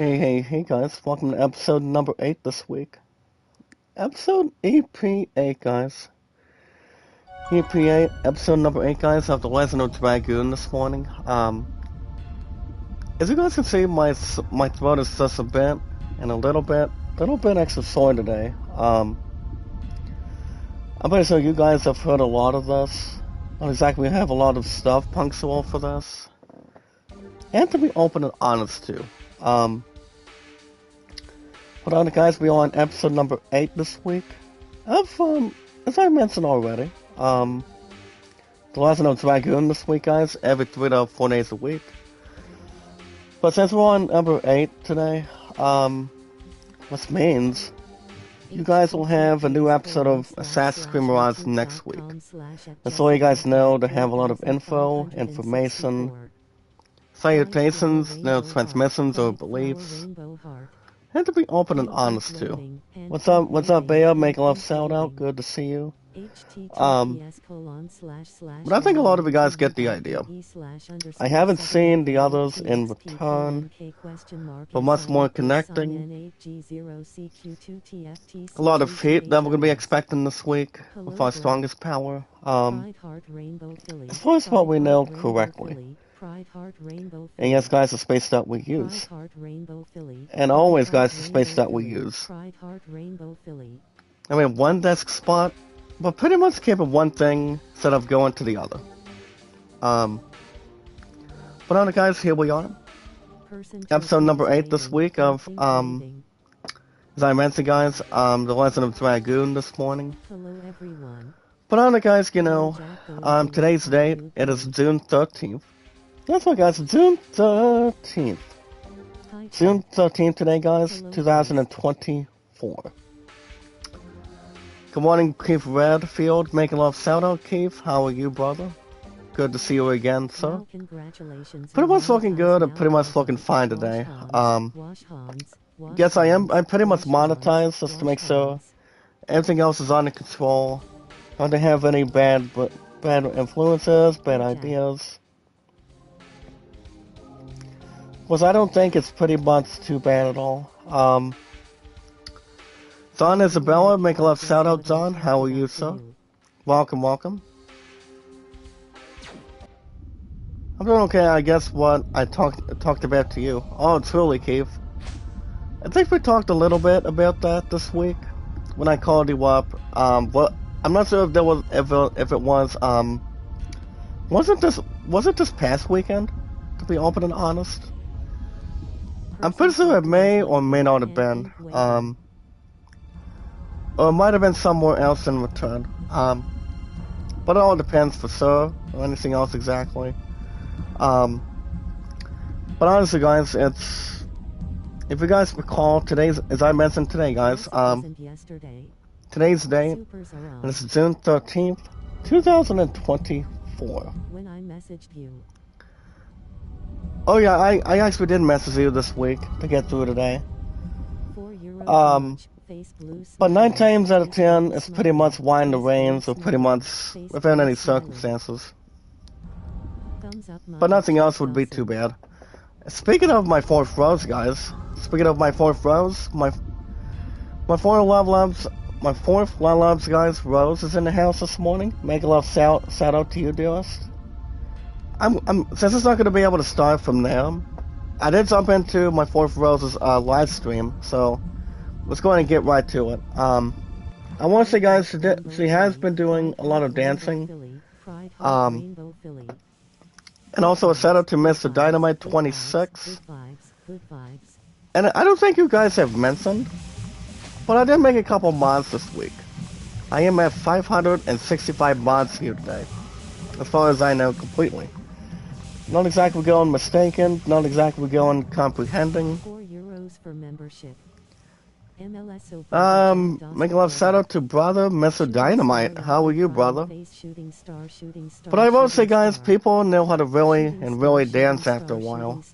Hey guys, welcome to episode number 8 this week. Episode EP8 guys. EP8, episode number 8 guys of The Legend of Dragoon this morning. As you guys can see, my throat is just a bit and a little bit extra sore today. I'm pretty sure you guys have heard a lot of this. Not exactly have a lot of stuff punctual for this. And to be open and honest too. But on guys, we are on episode number 8 this week. As I mentioned already, The Legend of Dragoon this week guys, every 3 to 4 days a week. But since we're on number 8 today, which means you guys will have a new episode of Assassin's Creed Mirage next week. That's all you guys know to have a lot of information, salutations, no transmissions or beliefs. And to be open and honest too. What's up, Bea? Make a love shout out. Good to see you. But I think a lot of you guys get the idea. I haven't seen the others in return, but much more connecting. A lot of heat that we're going to be expecting this week with our strongest power. As far as what we know correctly. And yes, guys, the space that we use. And always, guys, the space that we use. I mean, one desk spot, but pretty much keeping one thing instead of going to the other. But on it, guys, here we are. Episode number 8 this week of, as I mentioned, guys, The Legend of Dragoon this morning. But on it, guys, you know, today's date, it is June 13th. That's right, guys, June 13th. June 13th today, guys, 2024. Good morning, Keith Redfield. Making love shout out, Keith. How are you, brother? Good to see you again, sir. Pretty much looking good and pretty much looking fine today. Yes, I'm pretty much monetized just to make sure everything else is under control. Not to have any bad influences, bad ideas. Which I don't think it's pretty much too bad at all. John Isabella, make a love shout out, John. How are you, sir? Welcome. I'm doing okay, I guess what I talked about to you. Oh, truly, Keith. I think we talked a little bit about that this week when I called you up. What I'm not sure if there was if it was was it this past weekend, to be open and honest? I'm pretty sure it may or may not have been, or it might have been somewhere else in return, but it all depends for sure, or anything else exactly, but honestly guys, if you guys recall, as I mentioned today guys, today's date, and it's June 13th, 2024. When I messaged you. Oh yeah, I actually did message you this week to get through today. But 9 times out of 10, it's pretty much wind the rains, or pretty much without any circumstances. But nothing else would be too bad. Speaking of my 4th rose, guys. Speaking of my 4th rose, my 4th love loves, guys, Rose is in the house this morning. Make a love shout out to you, dearest. Since it's not going to be able to start from there, I did jump into my 4th Rose's live stream, so let's go ahead and get right to it. I want to say, guys, she has been doing a lot of dancing, and also a shout out to Mr. Dynamite 26. And I don't think you guys have mentioned, but I did make a couple mods this week. I am at 565 mods here today, as far as I know completely. Not exactly going mistaken, not exactly going comprehending. €4 for membership. Make a love shout out to brother Mr. Dynamite. How are you, brother? But I will say, guys, people know how to really dance after a while.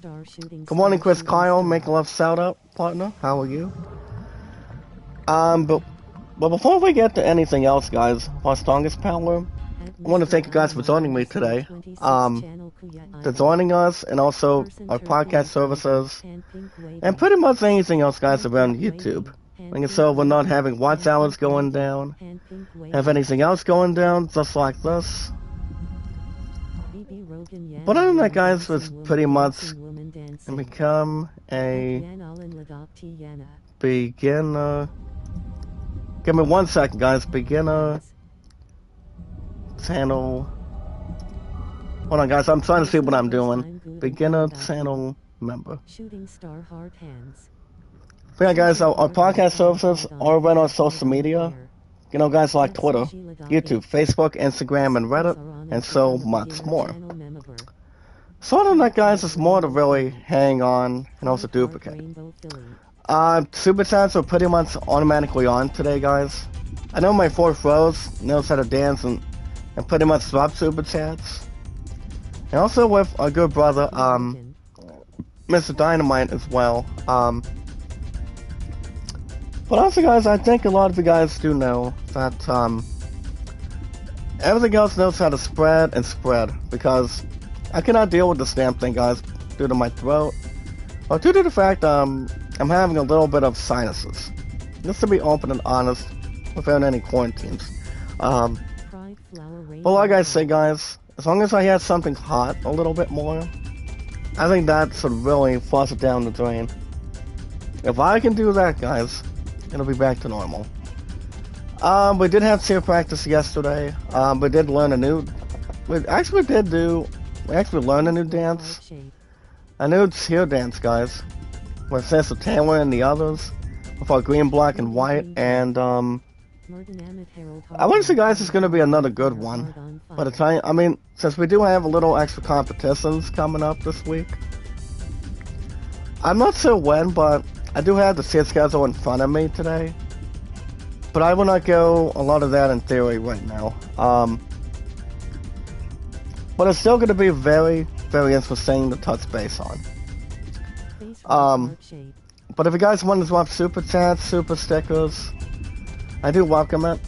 Good morning, Chris Kyle. Make a love shout out, partner. How are you? But before we get to anything else, guys, our strongest power, I want to thank you guys for joining me today. For joining us, and also our podcast services, and pretty much anything else, guys, around YouTube. Like I said, we're not having watch hours going down. Have anything else going down, just like this. But other than that, guys, it's pretty much become a beginner. Give me 1 second, guys. Beginner channel. Hold on, guys. I'm trying to see what I'm doing. Beginner channel member. But yeah, guys, our podcast services are right on social media. You know, guys, like Twitter, YouTube, Facebook, Instagram, and Reddit, and so much more. So other than that, guys, it's more to really hang on and also duplicate. Super chats are pretty much automatically on today, guys. I know my fourth rose knows how to dance and pretty much drop super chats. And also with our good brother, Mr. Dynamite as well. But also, guys, I think a lot of you guys do know that everything else knows how to spread and spread, because I cannot deal with this damn thing, guys, due to my throat, or due to the fact I'm having a little bit of sinuses. Just to be open and honest, without any quarantines. But like I say, guys, as long as I had something hot a little bit more, I think that should really flush it down the drain. If I can do that, guys, it'll be back to normal. We did have cheer practice yesterday. We did learn a new... We actually learned a new dance. A new cheer dance, guys. With Sister Taylor and the others. With our green, black, and white. And, I want to say, guys, it's going to be another good one. But I mean, since we do have a little extra competitions coming up this week. I'm not sure when, but I do have the set schedule in front of me today. But I will not go a lot of that in theory right now. But it's still going to be very, very interesting to touch base on. But if you guys want to swap super chats, super stickers, I do welcome it.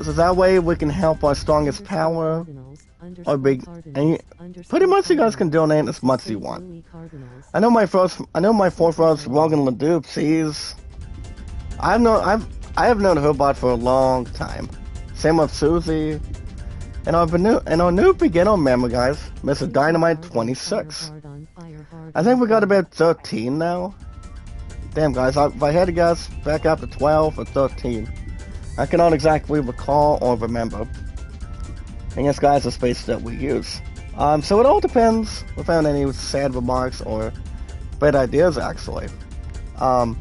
So that way we can help our strongest power. Or big, and pretty much you guys can donate as much as you want. I know my fourth rose, Rogan LeDupe. I have known Hobart for a long time. Same with Susie. And our new beginner member, guys, Mr. Dynamite 26. I think we got about 13 now. Damn, guys, if I had to guess, back up to 12 or 13. I cannot exactly recall or remember. And yes, guys, the space that we use. So it all depends, without any sad remarks or bad ideas, actually. And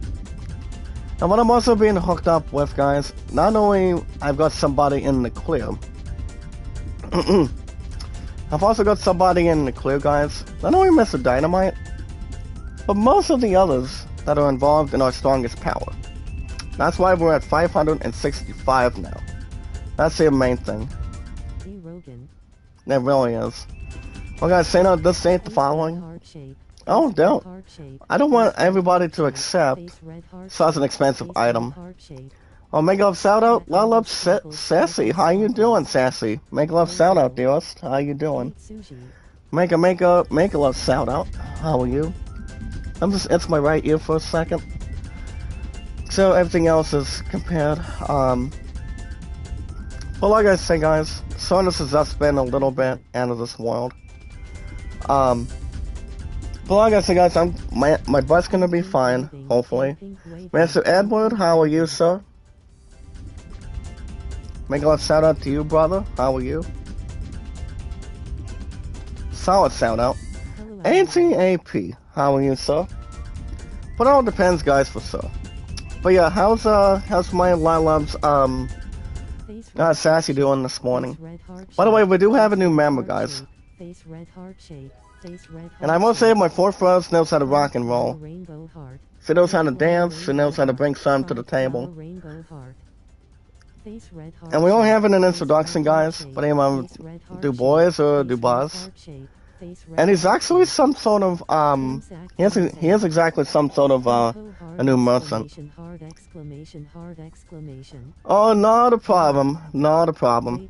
what I'm also being hooked up with, guys, not only I've got somebody in the clear. I've also got somebody in the clear, guys. Not only Mr. Dynamite, but most of the others that are involved in our strongest power. That's why we're at 565 now. That's the main thing. That really is. Well, guys, say no, this ain't the following. Oh, don't. I don't want everybody to accept such an expensive item. Oh, make love shout out. Love Sassy. How you doing, Sassy? Make love shout out, dearest. How you doing? Make a love shout out. How are you? It's my right ear for a second. So everything else is compared. But like I say, guys, Sonus has just been a little bit out of this world. But like I say, guys, my butt's gonna be fine, hopefully. Mr. Edward, how are you, sir? Make a shout out to you, brother. How are you? Solid shout out. ANCAP, how are you, sir? But it all depends, guys, for sir. But yeah, how's my Lila's Sassy doing this morning? By the way, we do have a new member, guys. And I must say, my fourth rose knows how to rock and roll. She knows how to dance. She knows how to bring some to the table. And we only have an introduction, guys. But anyone do boys or do buzz? and he's actually some sort of he is exactly some sort of a new merchant. Oh, not a problem, not a problem.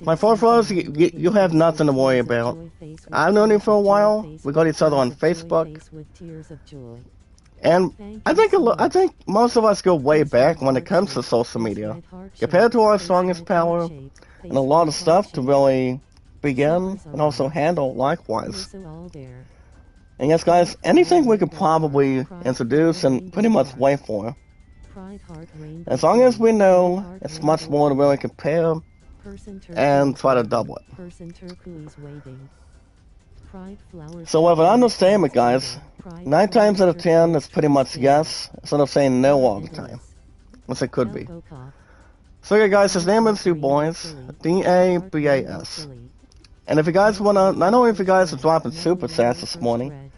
My fourth rose, you have nothing to worry about. I've known you for a while. We got each other on Facebook, and I think most of us go way back when it comes to social media. Compared to our strongest power, and a lot of stuff to really begin and also handle likewise. And yes, guys, anything we could probably introduce and pretty much wait for. As long as we know it's much more to really compare and try to double it. So with an understatement, guys, 9 times out of 10 is pretty much yes, instead of saying no all the time, which it could be. So yeah, guys, his name is Boys, D-A-B-A-S. And if you guys wanna, not only if you guys are dropping super chats this morning,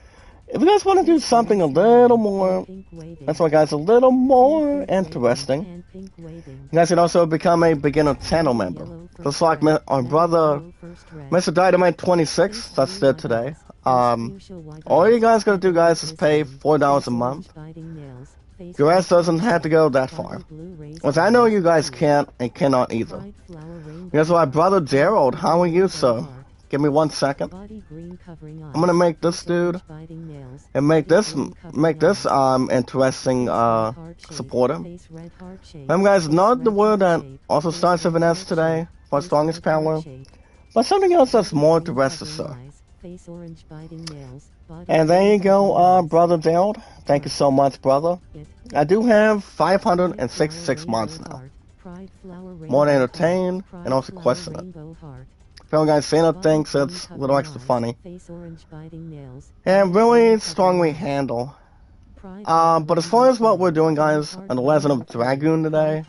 if you guys wanna do something a little more, that's why guys, a little more interesting, you guys can also become a beginner channel member. Just like our brother, Mr. Dynamite 26, that's did today. All you guys gotta do, guys, is pay $4 a month. Your ass doesn't have to go that far. Which I know you guys can't and cannot either. Here's my brother Gerald. How are you, sir? Give me 1 second. I'm gonna make this dude and make this interesting supporter. Remember, guys, not the word that also starts with an S today for strongest power, but something else that's more interesting, sir. And there you go, brother Gerald. Thank you so much, brother. I do have 566 mods now. More entertained and also questioning. Well, guys, Santa thinks it's a little extra funny. And really strongly handle. But as far as what we're doing, guys, on the Legend of Dragoon today,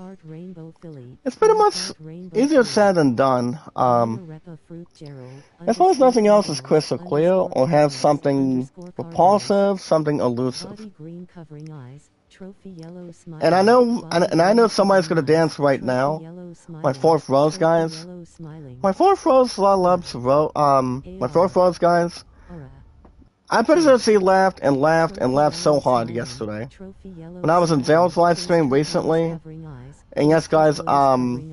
it's pretty much easier said than done. As long as nothing else is crystal clear or has something repulsive, something elusive. And I know somebody's gonna dance right now. My fourth rose, guys. My fourth rose loves my fourth rose, guys. I'm pretty sure she laughed and laughed and laughed so hard yesterday when I was in Zell's live stream recently. And yes, guys, pretty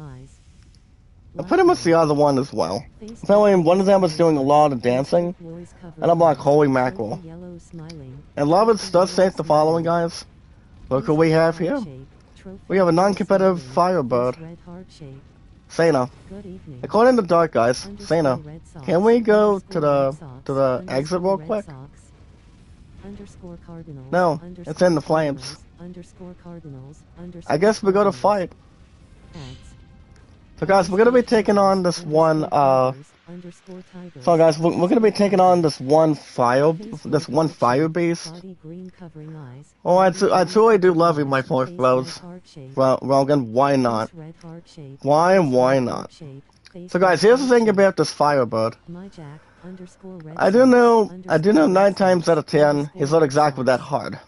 much the other one as well. Apparently, one of them was doing a lot of dancing, and I'm like, holy mackerel. And Lovitz does say the following, guys. Look who we have here. We have a non-competitive Firebird. Sana. According to Dark, guys, Sana, can we go to the exit real quick? No, it's in the flames. I guess we go to fight. So guys, we're gonna be taking on this one, so guys, we're gonna be taking on this one fire beast. Oh, I truly do love you, my fourth rose. Well, Rogan, why not? Why not? So guys, here's the thing about this Firebird. I do know 9 times out of 10, he's not exactly that hard.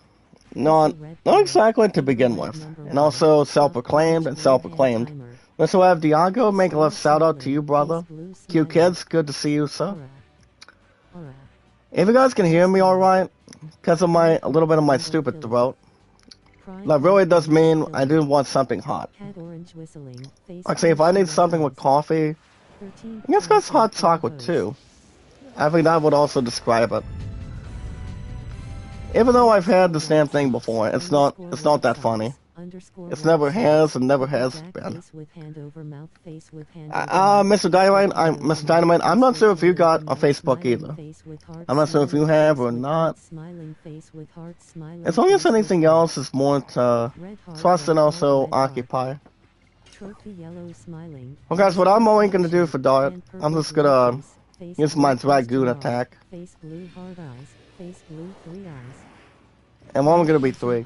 Not exactly to begin with. And also self-proclaimed and self-proclaimed. Let's have Diago make a little shout out to you, brother. Q Kids, good to see you, sir. If you guys can hear me alright, because of a little bit of my stupid throat, that really does mean I do want something hot. Actually, if I need something with coffee, I guess that's hot chocolate too. I think that would also describe it. Even though I've had this damn thing before, it's not that funny. It never has and never has been. Mr. Dynamite, I'm not sure if you got a Facebook either. I'm not sure if you have or not. As long as anything else is more to trust and also occupy. Well, guys, what I'm only going to do for Dart, I'm just going to use my Dragoon attack. And one going to be 3.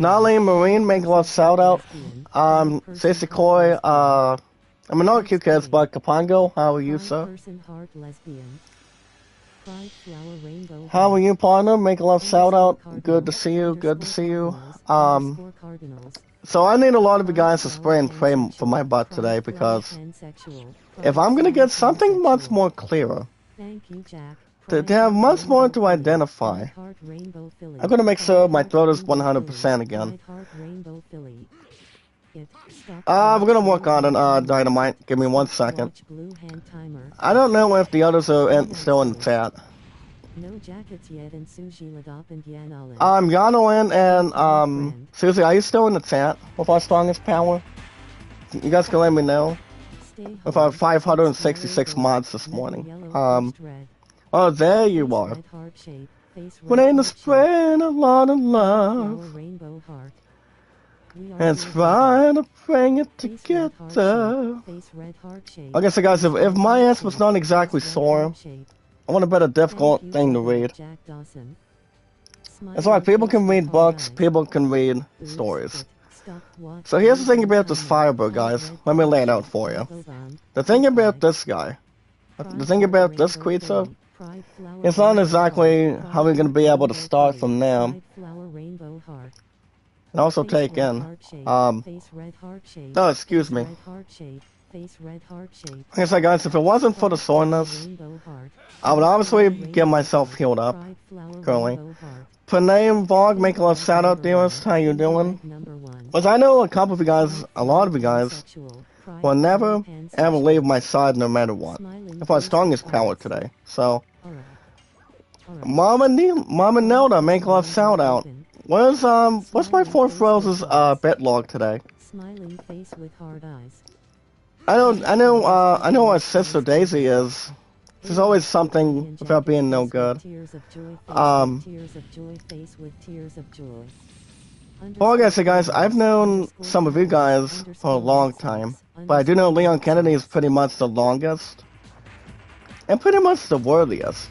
Nali Marine, make a love shout out. Seisekoi, I'm not Q Kids, but Kapango, how are you, sir? How are you, partner? Make a love shout out. Good to see you, good to see you. So I need a lot of you guys to spray and pray for my butt today, because if I'm gonna get something much more clearer, Thank you, Jack. They have much more to identify. I'm gonna make sure my throat is 100% again. We're gonna work on it, Dynamite. Give me 1 second. I don't know if the others are still in the chat. No jackets yet, and Suji Ladop and Yanolin. Yanolin and, Susie, are you still in the chat with our strongest power? You guys can let me know. With our 566 mods this morning. Oh, there you are. When in the spring, a lot of love. And trying to bring it together. Okay, so guys, if my ass was not exactly sore, I want a better difficult thing to read. That's why people can read books, people can read stories. So here's the thing about this Firebird, guys. Let me lay it out for you. The thing about this guy, the thing about this creature, it's not exactly how we're going to be able to start from now. And also take in, no, excuse me. Like I said, guys, if it wasn't for the soreness, I would obviously get myself healed up, currently. Panay Vlog, make a little shout out, dearest. How you doing? Because I know a couple of you guys, a lot of you guys, will never ever leave my side no matter what. If our strongest power today. So, Mama Nelda, make a little shout out. What's my 4th Rose's bet log today? Smiling face with hard eyes. I know our sister Daisy is. She's always something without being no good. Well, like I said, guys, I've known some of you guys for a long time, but I do know Leon Kennedy is pretty much the longest, and pretty much the worthiest.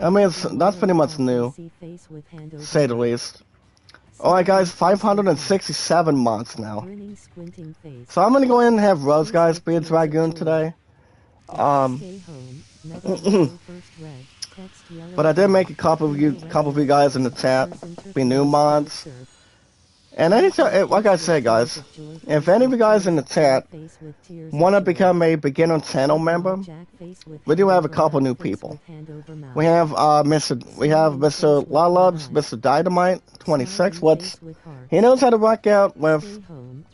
I mean, that's pretty much new, to say the least. Alright guys, 567 months now. So I'm gonna go ahead and have Rose, guys, be a Dragoon today. But I did make a couple of you guys in the chat be new mods. And anytime, like I said, guys, if any of you guys in the chat want to become a beginner channel member, we do have a couple new people. We have Mr. Lalubs, Mr. Dynamite 26, which he knows how to rock out with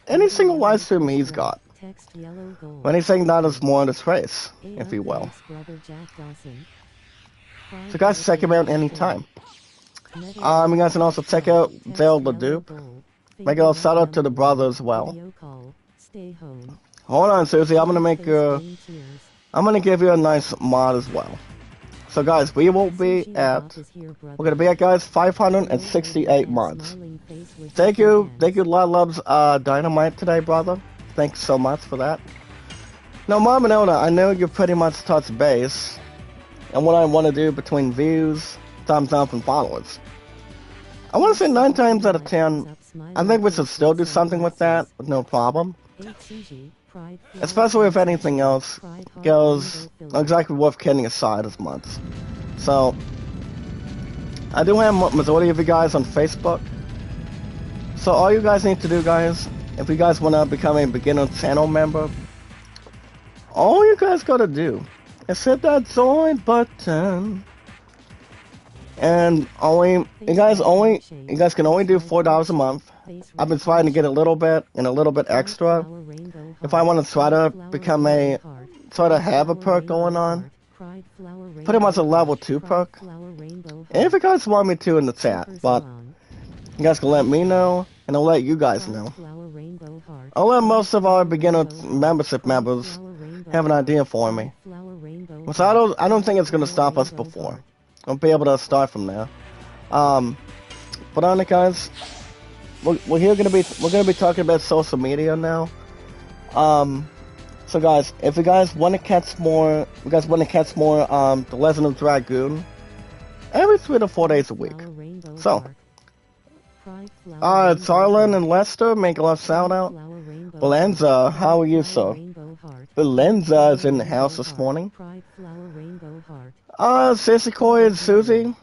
any single live stream he's got. Anything that is more in his face, if you will. So guys, check him out anytime. You guys can also check out Zale the Dupe. Make a little shout out to the brother as well. Hold on, Susie, I'm gonna give you a nice mod as well. So guys, we're gonna be at, guys, 568 mods. Thank you, Loves Dynamite today, brother. Thanks so much for that. Now, Mama Nona, I know you pretty much touched base, and what I want to do between views, thumbs up, and followers. I want to say 9 times out of 10, I think we should still do something with that, with no problem. Especially if anything else goes exactly worth kidding aside as much. So, I do have a majority of you guys on Facebook. So all you guys need to do, guys, if you guys want to become a beginner channel member, all you guys gotta do is hit that join button. And you guys can only do $4 a month. I've been trying to get a little bit and a little bit extra. If I want to try to have a perk going on, pretty much a level 2 perk. And if you guys want me to in the chat, but you guys can let me know, and I'll let you guys know. I'll let most of our beginner membership members have an idea for me. So I don't think it's gonna stop us before. I'll be able to start from there. But on it, guys, we're gonna be talking about social media now. So guys, if you guys want to catch more, The Legend of Dragoon, every 3 to 4 days a week. So, Tarlin and Lester, make a love shout out. Valenza, how are you, sir? Valenza is in the house this morning. Sissy Coy and Susie,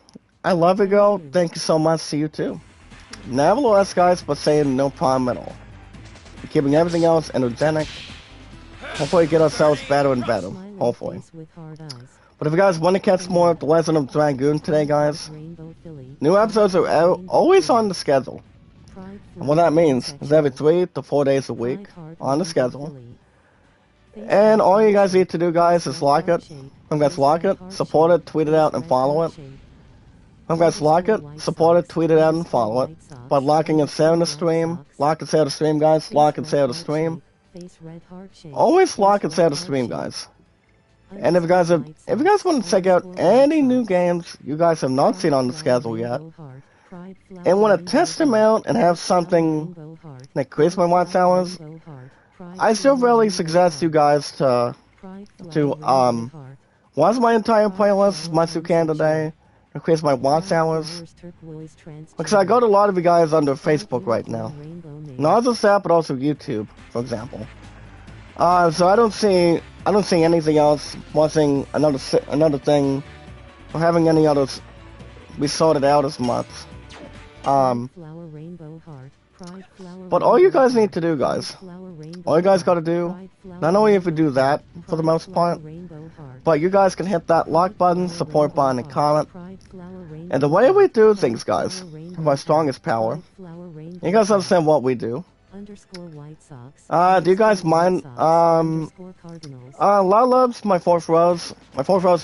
I love you, girl. Thank you so much to you too. Nevertheless, guys, but saying no problem at all. Keeping everything else energetic. Hopefully get ourselves better and better. Hopefully. But if you guys want to catch more of The Legend of Dragoon today, guys, new episodes are always on the schedule. And what that means is every 3 to 4 days a week on the schedule. And all you guys need to do, guys, is like it. If you guys like it, support it, tweet it out, and follow it. If you guys like it, support it, tweet it out, and follow it. By liking and sharing the stream. Like and share the stream, guys. Like and share the stream. Always like and share the stream, guys. And if you guys want to check out any new games you guys have not seen on the schedule yet, and want to test them out and have something that increase my watch hours, I still really suggest you guys to watch my entire playlist, my two can today, increase my watch hours. Because I got a lot of you guys under Facebook right now, not just that, but also YouTube, for example. So I don't see anything else watching another thing or having any others be sorted out as much. But all you guys need to do, guys, all you guys gotta do, not only if you do that for the most part, but you guys can hit that like button, support button, and comment. And the way we do things, guys, with our strongest power, you guys understand what we do. Do you guys mind, Loves, my fourth rose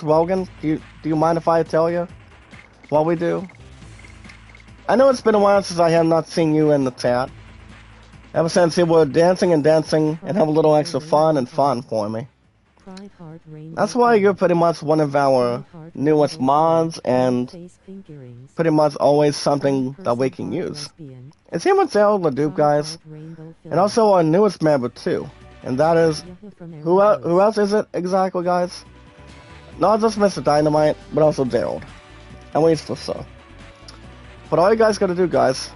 Rogan, do you mind if I tell you what we do? I know it's been a while since I have not seen you in the chat. Ever since you were dancing and have a little extra fun for me. That's why you're pretty much one of our newest mods, and pretty much always something that we can use. It's him and Zell Leduc, guys, and also our newest member too, and that is, who else is it exactly, guys? Not just Mr. Dynamite, but also Gerald, at least for so. But all you guys gotta do, guys,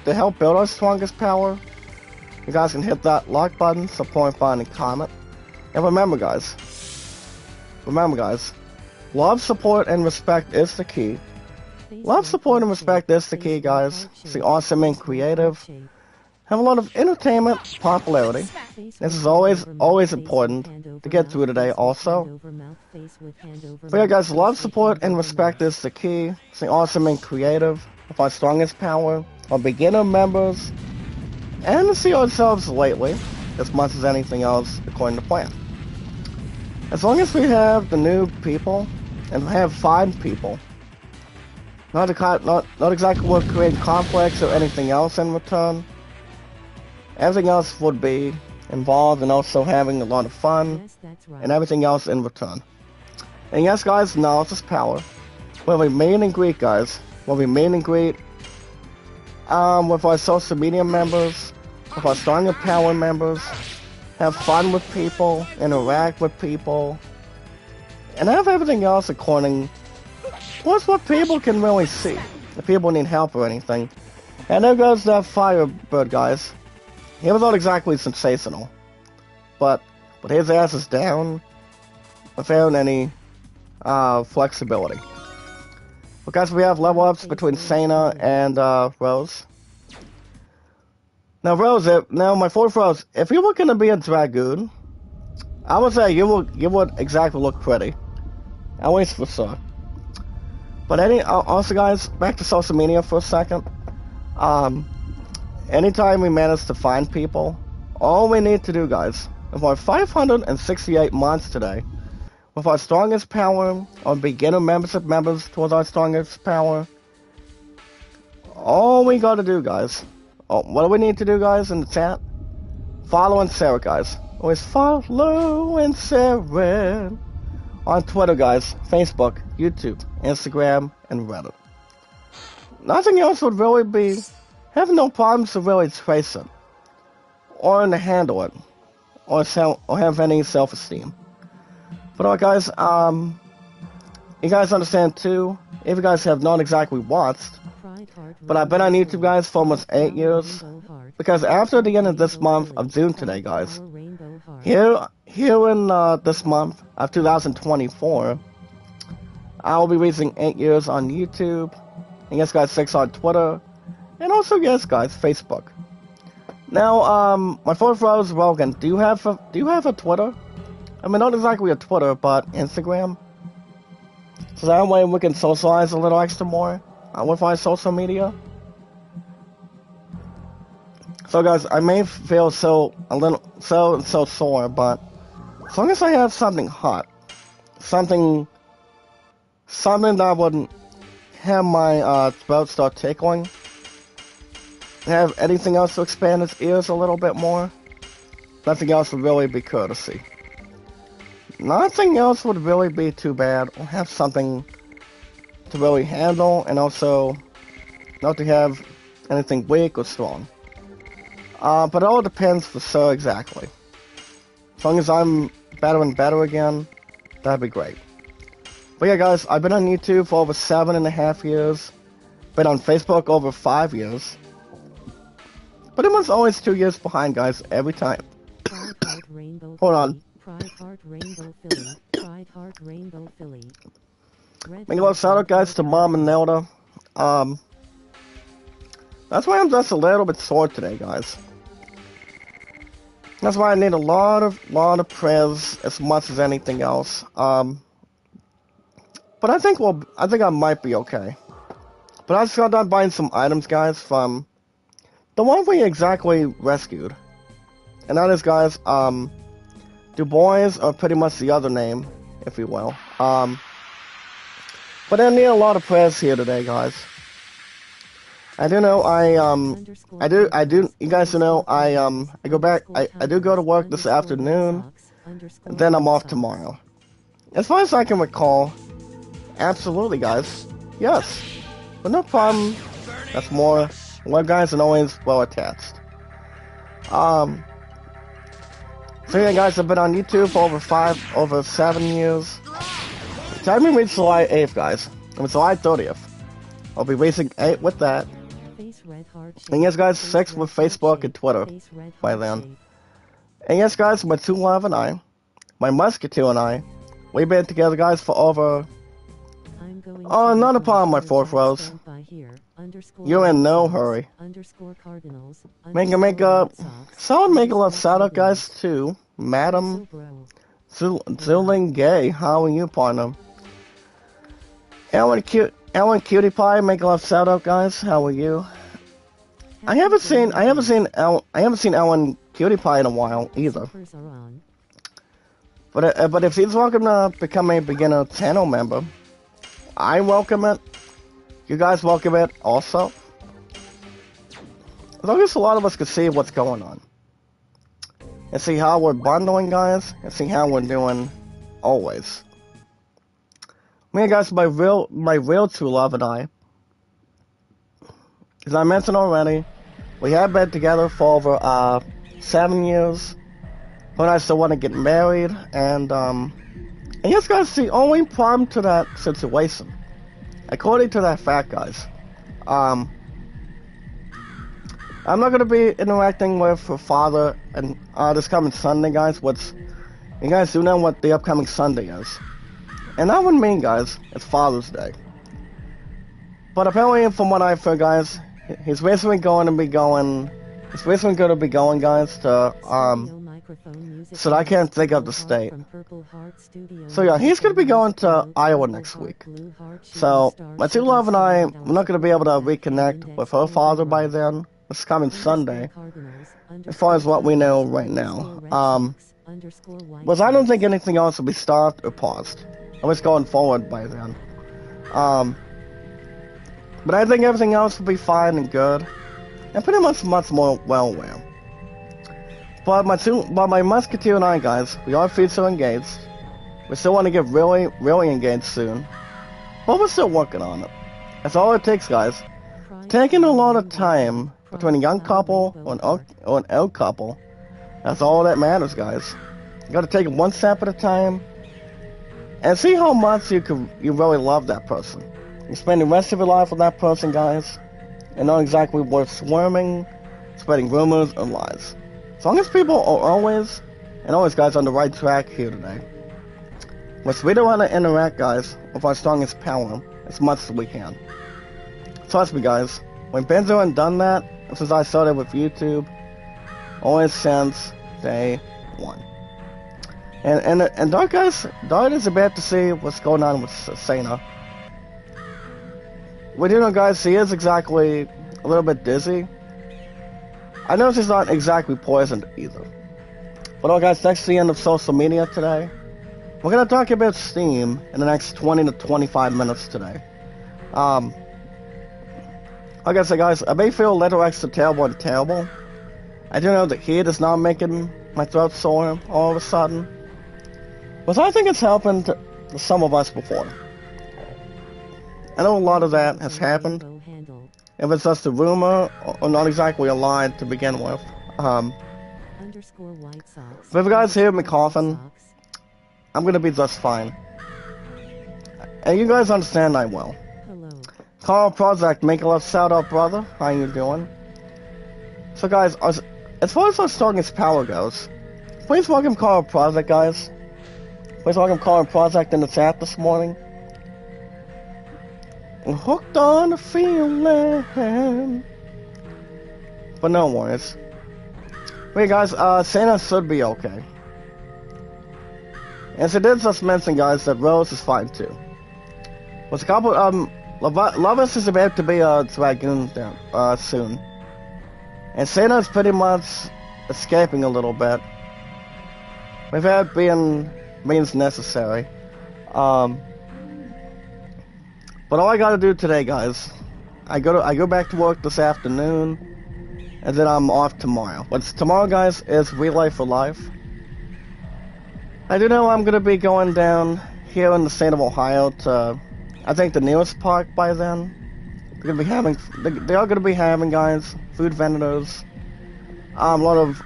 to help build our strongest power, you guys can hit that like button, support button, and comment. And remember, guys, love, support, and respect is the key. Love, support, and respect is the key, guys. Stay awesome and creative. Have a lot of entertainment, popularity. This is always important to get through today also. But yeah, guys, love, support, and respect is the key. Stay awesome and creative with our strongest power, our beginner members, and to see ourselves lately, as much as anything else, according to plan. As long as we have the new people, and have fine people, not exactly what create conflicts or anything else in return, everything else would be involved and also having a lot of fun, and everything else in return. And yes, guys, knowledge is power. When we meet and greet, guys, with our social media members, with our stronger power members, have fun with people, interact with people, and have everything else according to what people can really see. If people need help or anything. And there goes that Firebird, guys. He was not exactly sensational, but his ass is down without any flexibility. But guys, we have level ups between Sana and Rose. Now, my fourth Rose, if you were gonna be a Dragoon, I would say you would exactly look pretty. At least for sure. But also, guys, back to social media for a second. Anytime we manage to find people, all we need to do, guys, with our 568 mods today, with our strongest power, our beginner membership members towards our strongest power, all we gotta do, guys, what do we need to do, guys, in the chat? Follow and share, guys. Always follow and share on Twitter, guys, Facebook, YouTube, Instagram, and Reddit. Nothing else would really be, have no problems to really trace it, or to handle it, or have any self-esteem. But alright, guys, you guys understand too, if you guys have not exactly watched, but I've been on YouTube, guys, for almost 8 years, because after the end of this month of June today, guys, here in this month of 2024, I will be reaching 8 years on YouTube, and yes, guys, 6 on Twitter, and also, yes, guys, Facebook. Now, my fourth Rose Rogan, do you have a Twitter? I mean, not exactly a Twitter, but Instagram. So that way we can socialize a little extra more with our social media. So guys, I may feel so sore, but as long as I have something hot, something that would have my throat start tickling, have anything else to expand its ears a little bit more, nothing else would really be courtesy. Nothing else would really be too bad, or have something to really handle, and also not to have anything weak or strong. But it all depends for so exactly. As long as I'm better and better again, that'd be great. But yeah guys, I've been on YouTube for over 7.5 years, been on Facebook over 5 years, but it was always 2 years behind guys, every time. Hold on. Pride Heart Rainbow Philly. Pride Heart Rainbow Philly. Make a little shout out guys to Mom and Nelda. That's why I'm just a little bit sore today guys. That's why I need a lot of prayers as much as anything else. But I think I might be okay. But I just got done buying some items guys from the one we exactly rescued. And that is guys, Du Bois, or pretty much the other name, if you will. But I need a lot of prayers here today, guys. I do know I do. You guys know I go back. I do go to work this afternoon, and then I'm off tomorrow. As far as I can recall, absolutely, guys. Yes, but no problem. That's more guys, and always well attached. So yeah, guys, I've been on YouTube for over 7 years. Time we reached July 8th, guys. It was July 30th. I'll be racing 8 with that. And yes, guys, 6 with Facebook and Twitter by then. And yes, guys, my 2 Love and I, my Musketeer and I, we've been together, guys, for over... Oh, not a problem, my 4th Rose. You're in no hurry. Make a love shout out, guys, to Madam Zuling Gay. How are you, partner? Ellen Cutie Pie, make a love shout out, guys. How are you? I haven't seen Ellen Cutie Pie in a while either. But if he's welcome to become a beginner channel member, I welcome it. You guys welcome it also. As long as a lot of us can see what's going on. And see how we're bundling, guys. And see how we're doing always. Me, guys, my real true love and I. As I mentioned already, we have been together for over 7 years. But I still want to get married. And yes, guys, the only problem to that situation, according to that fact, guys, I'm not going to be interacting with her father and this coming Sunday, guys, which you guys do know what the upcoming Sunday is. And that would mean, guys, it's Father's Day. But apparently, from what I've heard, guys, he's basically going to be going, guys, to, so I can't think of the state. So yeah, he's going to be going to Iowa next week. So, my 2 Love and I, we're not going to be able to reconnect with her father by then. It's coming Sunday, as far as what we know right now. But I don't think anything else will be stopped or paused. I was going forward by then. But I think everything else will be fine and good, and pretty much more well. But my Musketeer and I, guys, we are future engaged. We still want to get really engaged soon, but we're still working on it. That's all it takes, guys. Taking a lot of time between a young couple or an old couple. That's all that matters, guys. You gotta take it one step at a time, and see how much you really love that person. You spend the rest of your life with that person, guys, and not exactly worth swarming, spreading rumors and lies. As long as people are always, guys, on the right track here today. We don't want to interact, guys, with our strongest power as much as we can. Trust me, guys, when Benzo and done that, since I started with YouTube, always since day 1. And Dart is about to see what's going on with Sana. We do know, guys, she is exactly a little bit dizzy. I know she's not exactly poisoned either. But all guys, that's the end of social media today. We're gonna talk about Steam in the next 20 to 25 minutes today. Like I said, guys, I may feel a little extra terrible. I do know the heat is not making my throat sore all of a sudden. But I think it's helping to some of us before. I know a lot of that has happened. If it's just a rumor or not exactly a lie to begin with. But if you guys hear me coughing, I'm gonna be just fine. And you guys understand I will. Carl Project, make a love shout out, brother. How you doing? So guys, as far as our strongest power goes, please welcome Carl Project, guys. Please welcome Carl Project in the chat this morning. Hooked on a feeling. But no worries. Wait guys, Santa should be okay. And she did just mention, guys, that Rose is fine too. With a couple, Lovis is about to be a Dragoon soon. And Santa is pretty much escaping a little bit. Without being means necessary. But all I gotta do today, guys, I go back to work this afternoon, and then I'm off tomorrow. But tomorrow, guys, is Relay for Life. I do know I'm gonna be going down here in the state of Ohio to, I think, the nearest park by then. They are gonna be having, guys, food vendors, a lot of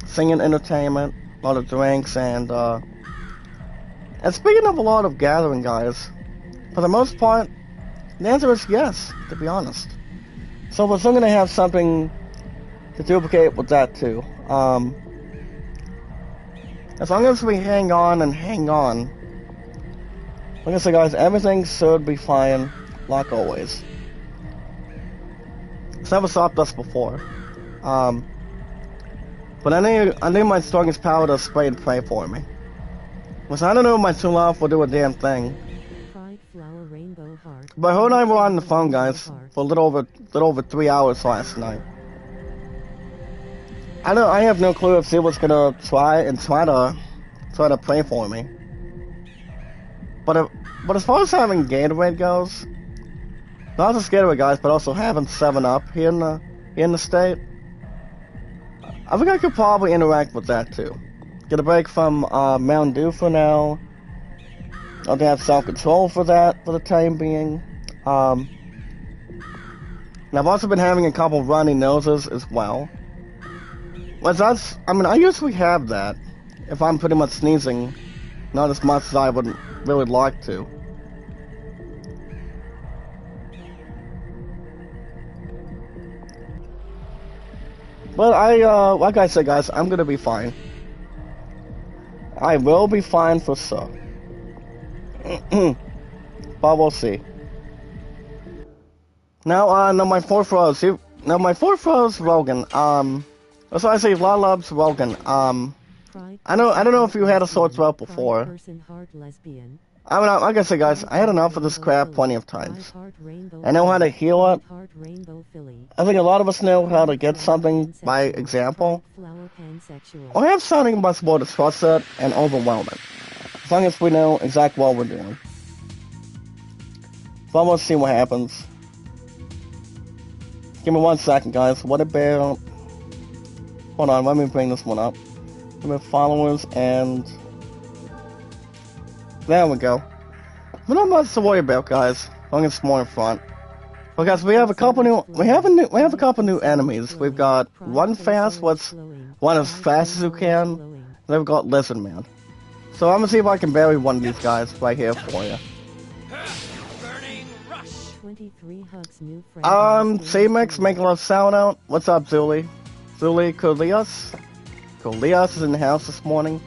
singing entertainment, a lot of drinks, and speaking of a lot of gathering, guys. For the most part, the answer is yes, to be honest. So we're still going to have something to duplicate with that too. As long as we hang on, like I said, guys, everything should be fine, like always. It's never stopped us before. But I need my strongest power to spray and pray for me. Because I don't know if my true love will do a damn thing. But her and I were on the phone, guys, for a little over 3 hours last night. I have no clue if she was gonna try to pray for me. But as far as having Gatorade goes, not just Gatorade, guys, but also having 7-Up here in the state, I think I could probably interact with that too. Get a break from Mountain Dew for now. I'll have self-control for that for the time being. And I've also been having a couple runny noses as well. I usually have that if I'm pretty much sneezing, not as much as I would really like to. But like I said, guys, I'm gonna be fine. I will be fine for sure. But we'll see. Now, my fourth rose. My fourth rose, Rogan. So I say Lalub's Rogan. I don't know if you had a sore throat before. Like I said, guys, I had enough of this crap plenty of times. I know how to heal it. I think a lot of us know how to get something by example. Or have something much more to trust it and overwhelm it. As long as we know exactly what we're doing. So let's see what happens. Give me 1 second, guys. What about... Hold on, let me bring this one up. Give me followers and... There we go. But not much to worry about, guys. As long as it's more in front. Because we have a couple new enemies. We've got Run Fast, one as fast as you can. And then we've got Lizard Man. So I'm gonna see if I can bury one of these guys right here for you. C-Mix, making a little sound out. What's up, Zuli? Zuli Kulias is in the house this morning.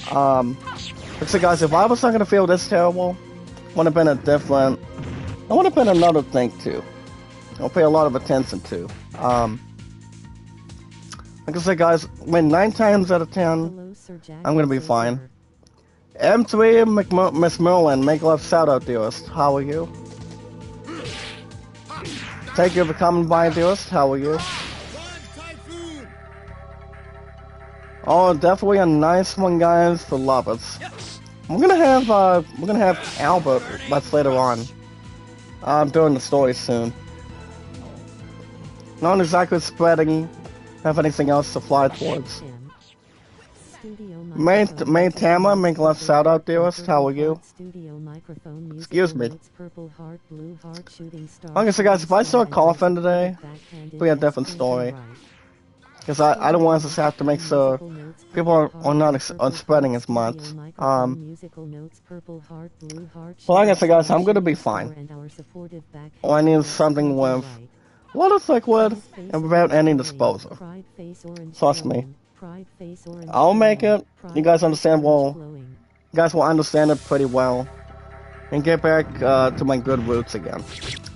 So guys, if I was not gonna feel this terrible, I would have been another thing too. I'll pay a lot of attention to. Like I said, guys, when 9 times out of 10, Hello, Sir Jack. I'm gonna be fine. M3 Miss Merlin, make love shout out, dearest. How are you? Thank you for coming by, dearest. How are you? Oh, definitely a nice one, guys, for lovers. We're gonna have Albert. That's later on. I'm doing the story soon. Not exactly spreading. Have anything else to fly towards. Main Tama, make love shout out, dearest. How are you? Excuse me. Okay, so guys, if I start coughing today, it'll be a different story. Because I don't want us to have to make sure people are not spreading as much. Well, like I said, guys, I'm gonna be fine. All I need is something with a lot of liquid and without any disposal. Trust me. I'll make it. You guys understand well. You guys will understand it pretty well. And get back to my good roots again.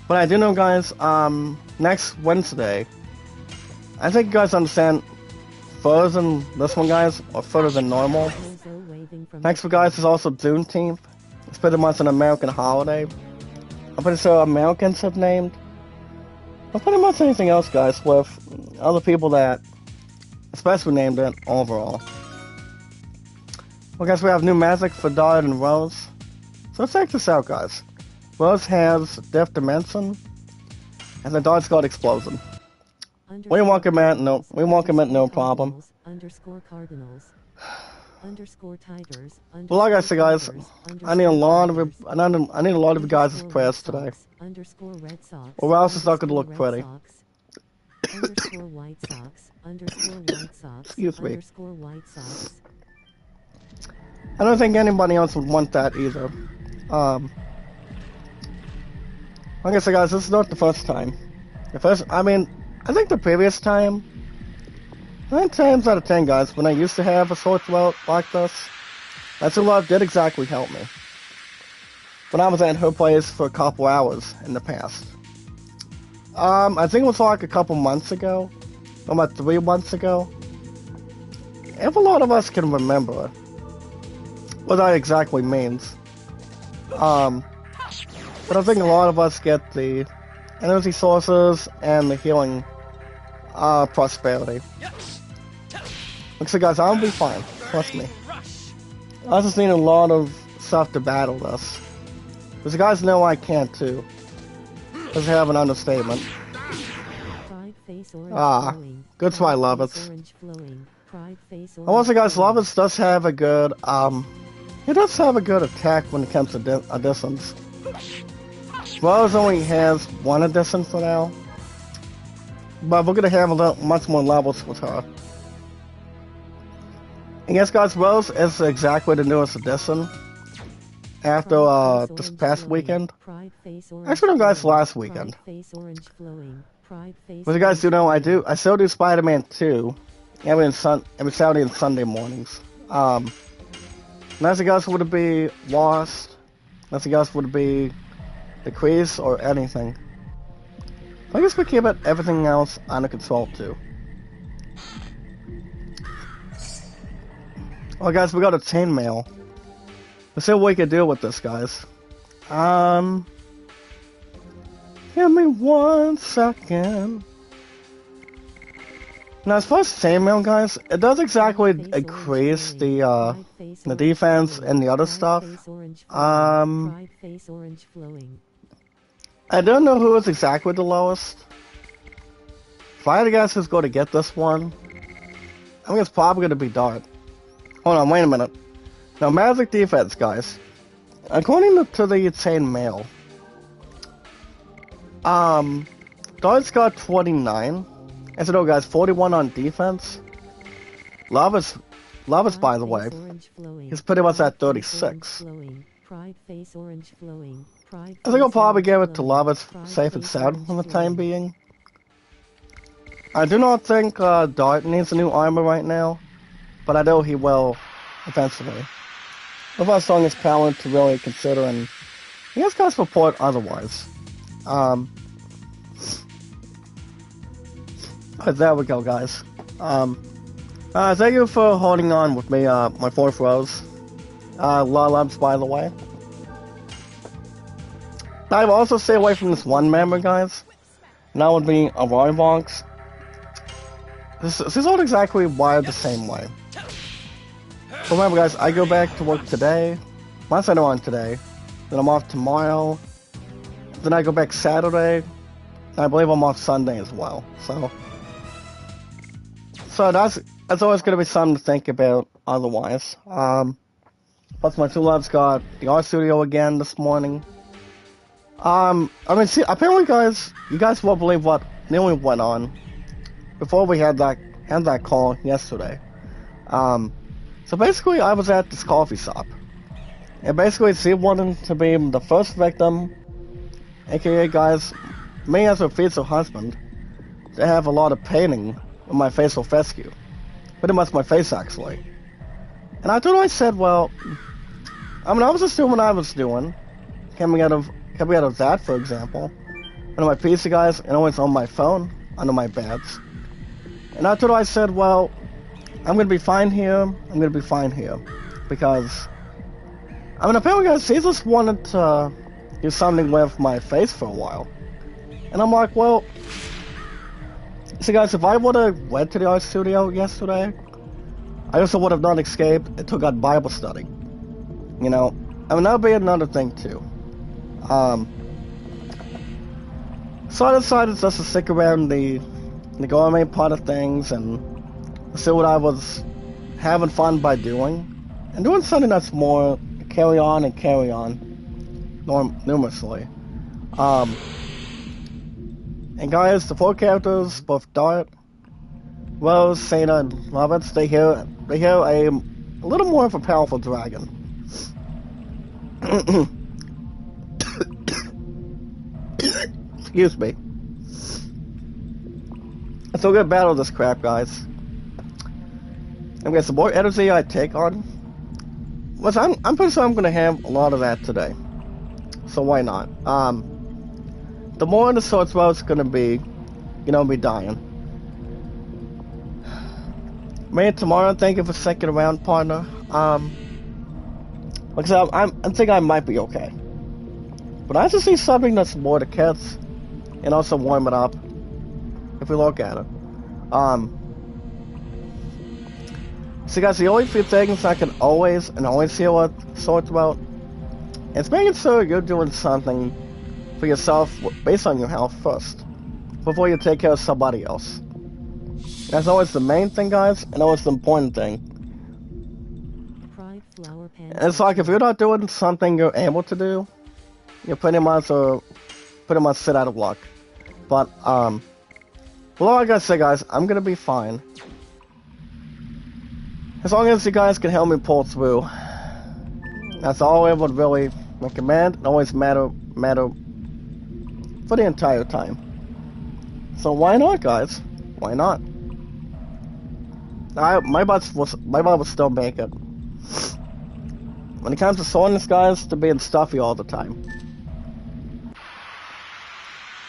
But I do know, guys, next Wednesday, I think you guys understand further than this one, guys, or further than normal. Next week, guys, is also Juneteenth. It's pretty much an American holiday. I'm pretty sure Americans have named. Or pretty much anything else, guys, with other people that especially named it overall. Well, guys, we have new magic for Dart and Rose. So let's check this out, guys. Rose has Death Dimension, and the Dart's got Explosion. We won't commit no problem. Well, like I said, guys, I need a lot of you guys' prayers today. Or else it's not gonna look pretty. Excuse me. I don't think anybody else would want that either. Like I said, guys, this is not the first time. I think the previous time, 9 times out of 10, guys, when I used to have a sore throat like this, That's a lot did exactly help me. When I was at her place for a couple hours in the past. I think it was like a couple months ago. About 3 months ago. If a lot of us can remember what that exactly means. But I think a lot of us get the energy sources and the healing prosperity. So guys, I'll be fine. Trust me. I just need a lot of stuff to battle this. Because you guys know I can't too. Doesn't have an understatement. Good try, Lovitz. Also, guys, Lovitz does have a good, he does have a good attack when it comes to additions. Rose only has 1 addition for now. But we're gonna have much more levels with her. And yes, guys, Rose is exactly the newest addition. After, this past weekend. Actually, no, guys, last weekend. But you guys do know, I still do Spider-Man 2 every Saturday and Sunday mornings. Nothing else would be Lost, nothing else would be Decrease or anything. I guess we keep everything else under control too. Well, guys, we got a chainmail. Let's see what we can do with this, guys. Give me 1 second. Now, as far as chainmail, guys, it does exactly increase the defense and the other stuff. I don't know who is exactly the lowest. If I had to guess who's going to get this one, I think it's probably going to be Dart. Hold on, wait a minute. Now, magic defense, guys. According to the chainmail, Dart's got 29. And so, no, guys, 41 on defense. Love's, by the way, he's pretty much at 36. I think I'll probably give it to Love's safe and sound for the time being. I do not think Dart needs a new armor right now, but I know he will eventually. With our strongest power to really consider, and you guys guys report otherwise. There we go, guys. Thank you for holding on with me, my 4th rose. Lolubs, by the way. I will also stay away from this one member, guys. And that would be a Roybox. This is not exactly wired the same way. So remember, guys, I go back to work today. Once I know on today. Then I'm off tomorrow. Then I go back Saturday. And I believe I'm off Sunday as well. So that's always going to be something to think about otherwise. Plus my 2 loves got the art studio again this morning. I mean, see, apparently, guys, you guys won't believe what nearly went on before we had that call yesterday. So basically, I was at this coffee shop, and basically, she wanted to be the first victim, aka, guys, me as her future husband, to have a lot of painting on my facial fescue, pretty much my face actually. And I told her, I said, well, I mean, I was just doing what I was doing, coming out of that, for example. One of my PC guys, and always on my phone, under my beds. And I told her, I said, well, I'm gonna be fine here. I'm gonna be fine here. Because, I mean, apparently, guys, she just wanted to do something with my face for a while. And I'm like, well, see, guys, if I would have went to the art studio yesterday, I also would have not escaped and took out Bible study. You know, I mean, that would be another thing, too. So I decided just to stick around the gourmet part of things and see what I was having fun by doing. And doing something that's more carry on numerously. And guys, the 4 characters, both Dart, Rose, Sana, and Roberts, they hear a little more of a powerful dragon. Excuse me. So we're gonna battle this crap, guys. I'm guessing the more energy I take on, well, I'm pretty sure I'm gonna have a lot of that today. So why not? The more the Swords Road's gonna be, be dying. Maybe tomorrow, thank you for second around, partner. Like I said, I think I might be okay. But I just see something that's more to kids, and also warm it up, if we look at it. So guys, the only few things I can always hear what Swords about is making sure you're doing something for yourself based on your health first, before you take care of somebody else. That's always the main thing, guys, and always the important thing. And it's like, if you're not doing something you're able to do, you pretty much sit out of luck. But, well, like I said, guys, I'm gonna be fine. As long as you guys can help me pull through. That's all I would really recommend, and always matter for the entire time. So why not, guys? Why not? My butt will still make it. When it comes to soreness, guys, to being stuffy all the time.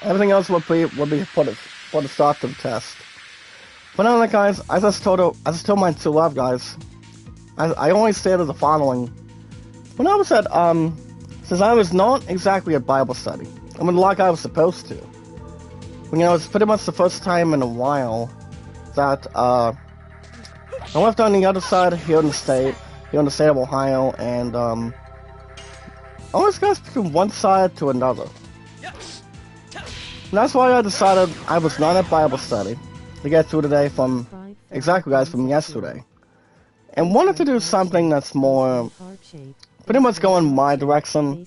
Everything else would be put a stop to the test. But anyway, guys, I just told my 2 love, guys. I only stated the following. When I was at since I was not exactly at Bible study, I mean, like I was supposed to. It's pretty much the first time in a while that I left on the other side here in the state of Ohio, and I always got from one side to another. And that's why I decided I was not at Bible study to get through today from yesterday, and wanted to do something that's more pretty much going my direction,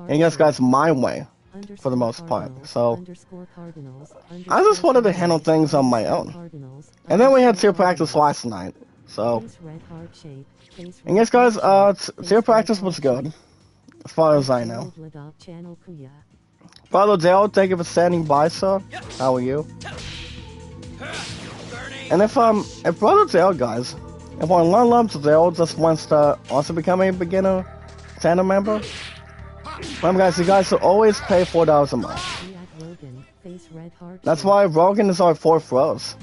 and yes, guys, my way for the most part. So I just wanted to handle things on my own, and then we had cheer practice last night. So, and yes, guys, cheer practice was good, as far as I know. Brother Dale, thank you for standing by, sir. How are you? And if Brother Dale, guys, if one loves Dale just wants to also become a beginner channel member, remember, guys, you guys should always pay $4 a month. That's why Rogan is our 4th rose.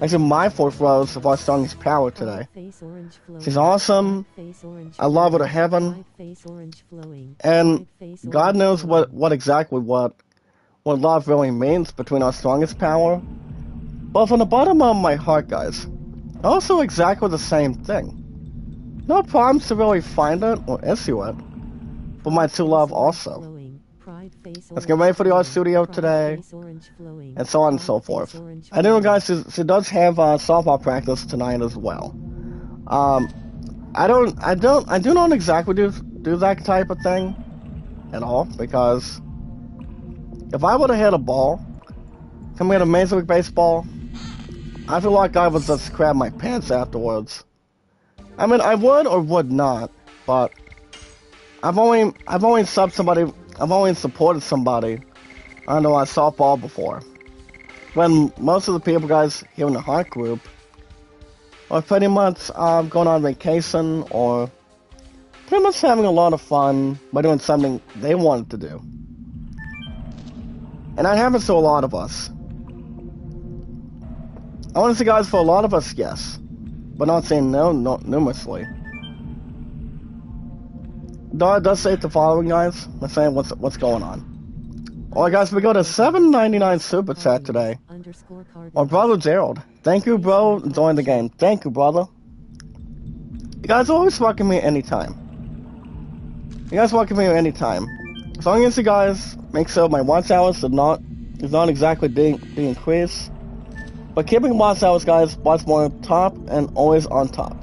Actually, my fourth rose of our strongest power today. She's awesome. I love her to heaven. And God knows what exactly what love really means between our strongest power. But from the bottom of my heart, guys, also exactly the same thing. No problems to really find it or issue it. But my true love also. Let's get ready for the art studio today, and so on and so forth. I do know, guys, she does have softball practice tonight as well. I do not exactly do that type of thing at all, because if I would have hit a ball, coming out of Major League Baseball, I feel like I would just crap my pants afterwards. I mean, I would or would not, but I've only supported somebody under a softball before. When most of the people, guys, here in the heart group are pretty much going on vacation or pretty much having a lot of fun by doing something they wanted to do. And that happens to a lot of us. I want to say, guys, for a lot of us, yes. But not saying no, not numerously. It does say the following, guys. Let's say what's going on. Alright, guys, we got a $7.99 super chat today. Our brother Gerald. Thank you, bro. Enjoying the game. Thank you, brother. You guys always welcome me anytime. You guys welcome me anytime. As long as you guys make sure my watch hours is not exactly being increased. But keeping watch hours, guys, watch more on top and always on top.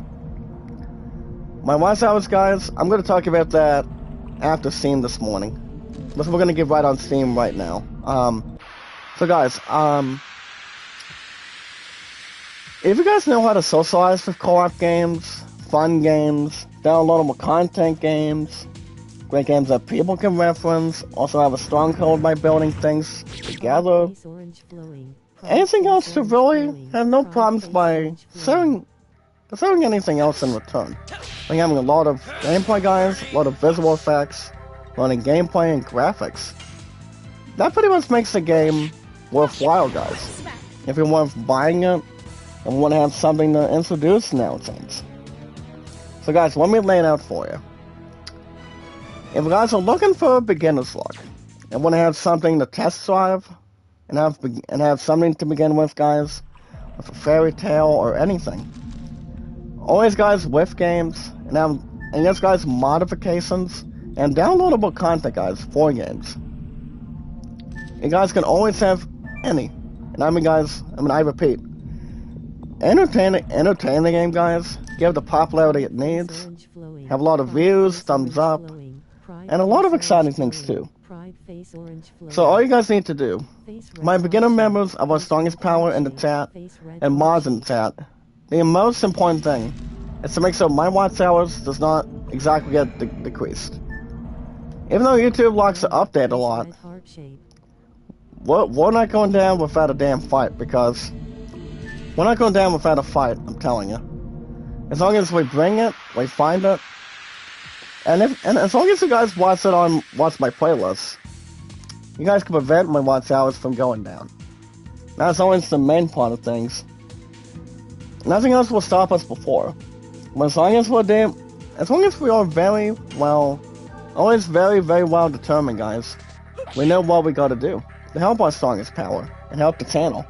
My watch hours, guys, I'm going to talk about that after Steam this morning. But we're going to get right on Steam right now. So guys, if you guys know how to socialize with co-op games, fun games, downloadable content games, great games that people can reference, also have a stronghold by building things together, anything else to really have no problems by selling anything else in return. Like having a lot of gameplay, guys, a lot of visual effects, learning gameplay and graphics. That pretty much makes the game worthwhile, guys. If you're worth buying it and want to have something to introduce nowadays. So guys, let me lay it out for you. If you guys are looking for a beginner's luck and want to have something to test drive and have something to begin with, guys, with a fairy tale or anything. Always, guys, with games and yes, guys, modifications and downloadable content, guys, for games. You guys can always have any, and I repeat, entertain the game, guys. Give the popularity it needs. Have a lot of views, thumbs up, and a lot of exciting things too. So all you guys need to do, my beginner members of our strongest power in the chat and mods in the chat, the most important thing is to make sure my watch hours does not exactly get decreased. Even though YouTube likes to update a lot, we're not going down without a damn fight, because we're not going down without a fight, I'm telling you. As long as we bring it, we find it, and as long as you guys watch my playlist, you guys can prevent my watch hours from going down. That's always the main part of things. Nothing else will stop us before. But as long as we are very well, always very, very well determined, guys, we know what we gotta do to help our strongest power and help the channel.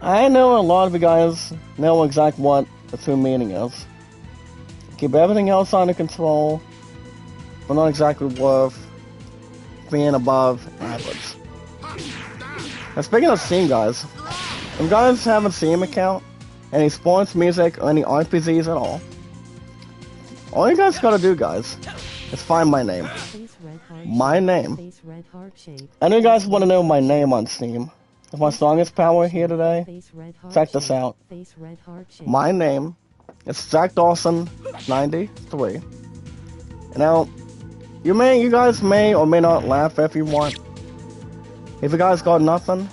I know a lot of you guys know exactly what the true meaning is. Keep everything else under control, but not exactly worth being above average. And speaking of Steam, guys, if you guys have a Steam account, any sports, music, or any RPGs at all you guys gotta do, guys, is find my name. My name. I know you guys want to know my name on Steam. It's my strongest power here today. Check this out. My name is Jack Dawson 93. Now, you guys may or may not laugh if you want. If you guys got nothing,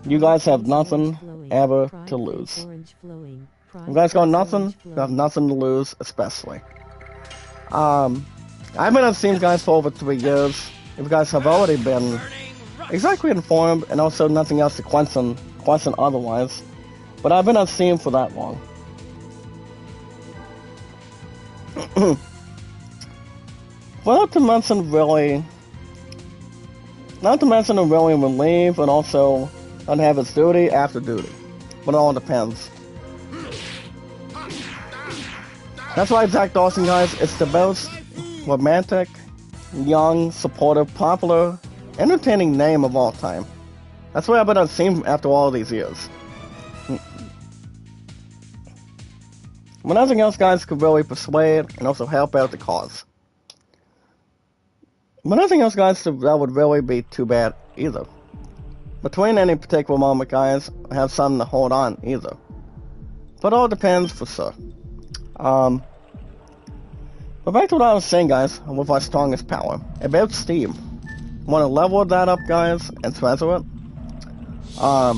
you guys have nothing ever to lose. If you guys got nothing, you have nothing to lose, especially. I've been on Steam, guys, for over 3 years. If you guys have already been exactly informed and also nothing else to question question otherwise, but I've been on Steam for that long. Well, not to mention really relieve and also not have its duty after duty. But it all depends. That's why Jack Dawson, guys, it's the most romantic, young, supportive, popular, entertaining name of all time. That's why I've been on Steam after all these years. But nothing else, guys, could really persuade and also help out the cause. But nothing else, guys, that would really be too bad either. Between any particular moment, guys, I have something to hold on either. But it all depends for sure. But back to what I was saying, guys, with our strongest power about Steam. Want to level that up, guys, and treasure it. All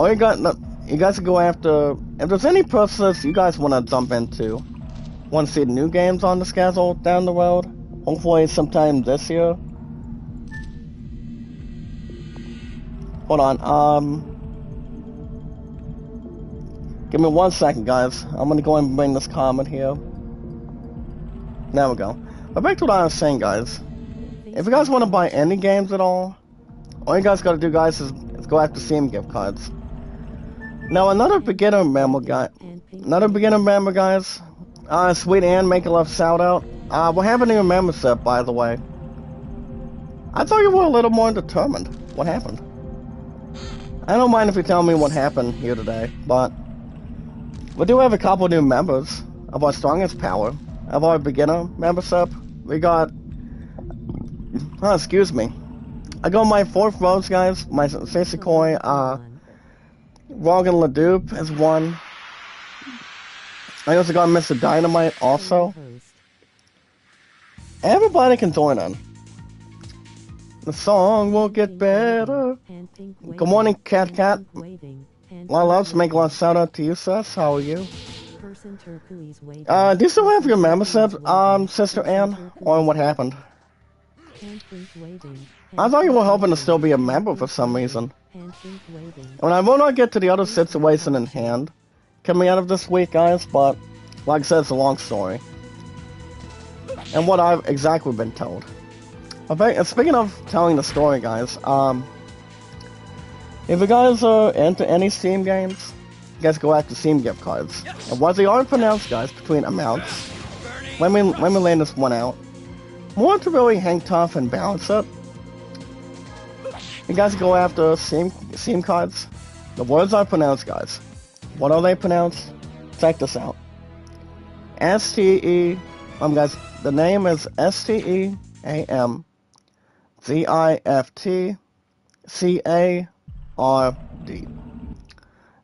you guys can go after. If there's any process you guys want to jump into, want to see new games on the schedule down the road, hopefully sometime this year. Hold on, give me 1 second, guys. I'm gonna go and bring this comment here. There we go. But back to what I was saying, guys. If you guys want to buy any games at all you guys gotta do, guys, is go after Steam gift cards. Now, another beginner member, guys. Sweet Ann, make a love shout out. What happened to your membership, by the way? I thought you were a little more determined. What happened? I don't mind if you tell me what happened here today, but we do have a couple new members of our strongest power, of our beginner membership. We got, excuse me. I got my 4th rose, guys. My Sissikoi, Rogan Leduc is one. I also got Mr. Dynamite also. Everybody can join in. The song will get better. Good morning, Cat Cat. Loves, make a lot of shout out to you, sis. How are you? Do you still have your membership, Sister Ann? Or what happened? I thought you were hoping to still be a member for some reason. And I will not get to the other situation in hand coming out of this week, guys, but like I said, it's a long story. And what I've exactly been told. Okay, and speaking of telling the story, guys, if you guys are into any Steam games, you guys go after Steam gift cards. And what they are pronounced, guys, between amounts, let me lay this one out. More to really hang tough and balance it. You guys go after Steam cards. The words are pronounced, guys. What are they pronounced? Check this out. S-T-E, guys, the name is S-T-E-A-M-G-I-F-T-C-A-R-D.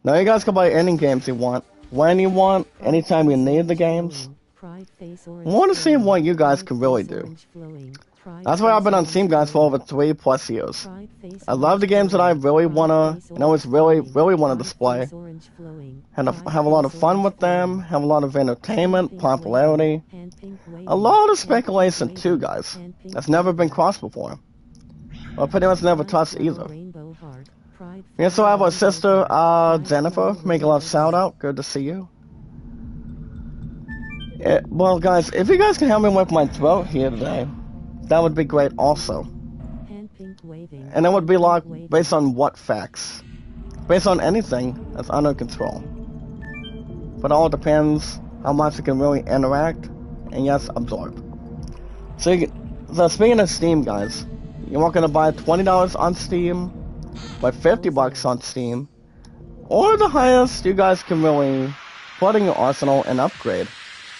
Now you guys can buy any games you want, when you want, anytime you need the games. I want to see what you guys can really do. That's why I've been on Steam, guys, for over 3+ years. I love the games that I really wanna, really wanna display. And have a lot of fun with them, have a lot of entertainment, popularity, a lot of speculation too, guys. That's never been crossed before. Well, pretty much never touched either. We also have our sister, Jennifer, make a lot of shout out, good to see you. Well, guys, if you guys can help me with my throat here today, that would be great also. And that would be like based on what facts? Based on anything that's under control. But it all depends how much you can really interact and yes, absorb. So speaking of Steam, guys, you're not gonna buy $20 on Steam, buy $50 on Steam, or the highest you guys can really put in your arsenal and upgrade.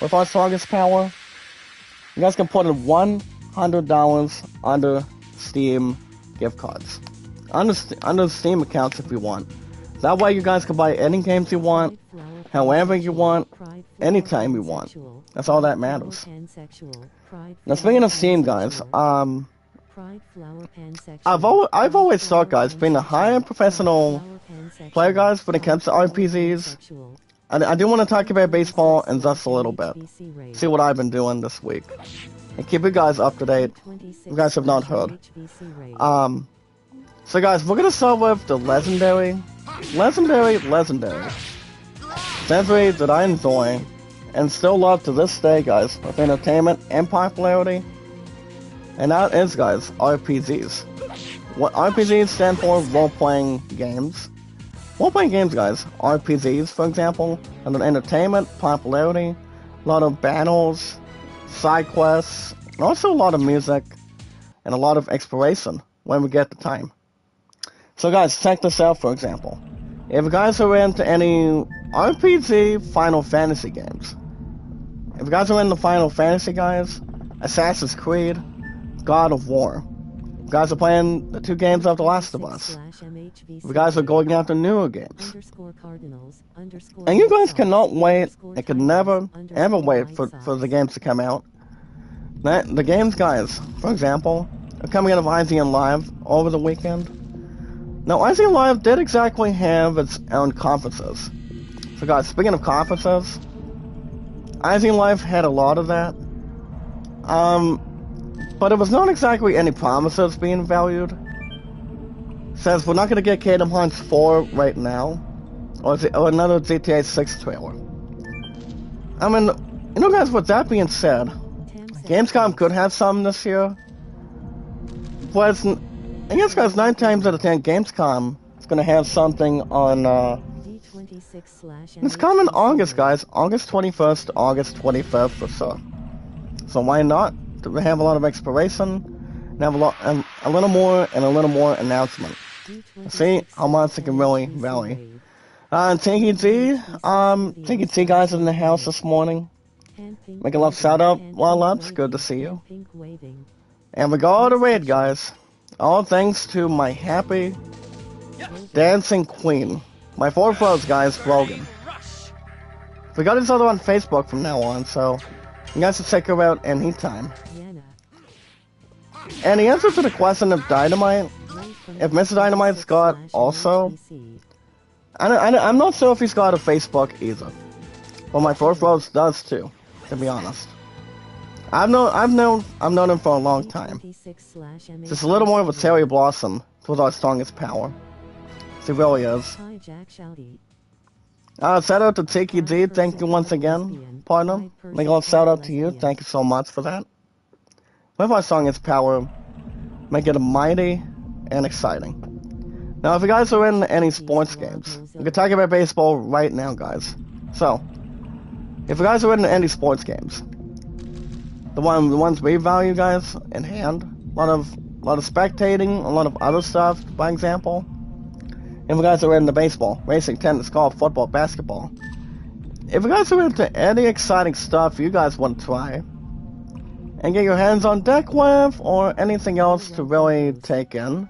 With our strongest power, you guys can put in $100 under Steam gift cards. Under Steam accounts if you want. That way you guys can buy any games you want, however you want, anytime you want. That's all that matters. Now speaking of Steam, guys, I've always thought, guys, being a high-end professional player, guys, when it comes to RPGs, I do want to talk about baseball in just a little bit. See what I've been doing this week. And keep you guys up to date. You guys have not heard. So guys, we're gonna start with the legendary century that I enjoy and still love to this day, guys, with entertainment and popularity. And that is, guys, RPGs. What RPGs stand for, role-playing games. Role-playing games, guys. RPGs, for example, and entertainment, popularity, a lot of battles, side quests, and also a lot of music, and a lot of exploration when we get the time. So guys, check this out, for example. If you guys are into any RPG Final Fantasy games, if you guys are into Final Fantasy, guys, Assassin's Creed, God of War, if you guys are playing the 2 games of The Last of Us, if you guys are going after newer games, and you guys cannot wait, and can never, ever wait for the games to come out. The games, guys, for example, are coming out of IGN Live over the weekend. Now, IGN Live did exactly have its own conferences. So guys, speaking of conferences, IGN Live had a lot of that. But it was not exactly any promises being valued. Says we're not going to get Kingdom Hearts 4 right now, or another GTA 6 trailer. I mean, you know guys, with that being said, Gamescom could have some this year, but I guess, guys, 9 times out of 10, Gamescom is going to have something on, it's coming in August, guys. August 21st to August 25th for sure. So why not? We have a lot of exploration, and have a little more announcement. See how much it can really vary. Tinky T guys in the house this morning. Make a love shout out, Loves, good to see you. And we go to raid, guys. All thanks to my happy dancing queen. My 4 foes, guys, Rogan. We got each other on Facebook from now on, so you guys can check her out anytime. And the answer to the question of Dynamite, if Mr. Dynamite's got also, I'm not sure if he's got a Facebook either. But my 4 foes does too, to be honest. I've known him for a long time. Just a little more of a cherry blossom with our strongest power. He really is. Shout out to Tiki D, thank you once again, partner. Make a little shout out to you, thank you so much for that. With our strongest power, make it mighty and exciting. Now, if you guys are in any sports games, we can talk about baseball right now, guys. So, if you guys are in any sports games, the ones we value, guys, in hand, a lot of spectating, a lot of other stuff, by example. If you guys are into baseball, racing, tennis, golf, football, basketball, if you guys are into any exciting stuff you guys want to try, and get your hands on deck with, or anything else to really take in,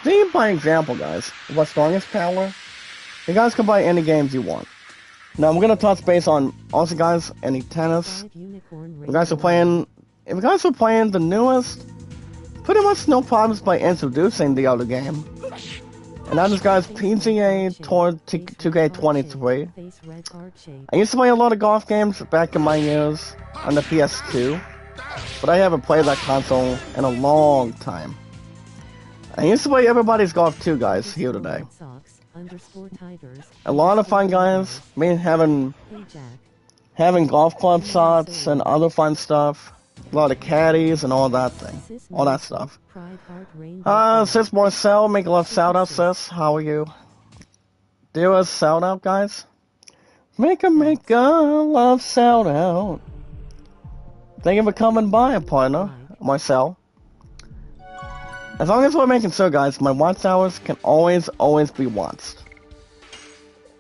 see, by example, guys, with strongest power, you guys can buy any games you want. Now, I'm gonna touch base on, also, guys, any tennis. If you guys are playing the newest, pretty much no problems by introducing the other game. And that is, guys, PGA Tour 2K23. I used to play a lot of golf games back in my years on the PS2, but I haven't played that console in a long time. I used to play Everybody's Golf 2, guys, here today. A lot of fun, guys. Me having golf club shots and other fun stuff. A lot of caddies and all that stuff. Sis Marcel, make a love shout out, sis. How are you? Do a shout out, guys. Make a love shout out. Thank you for coming by, partner, Marcel. As long as we're making sure, guys, my watch hours can always be watched.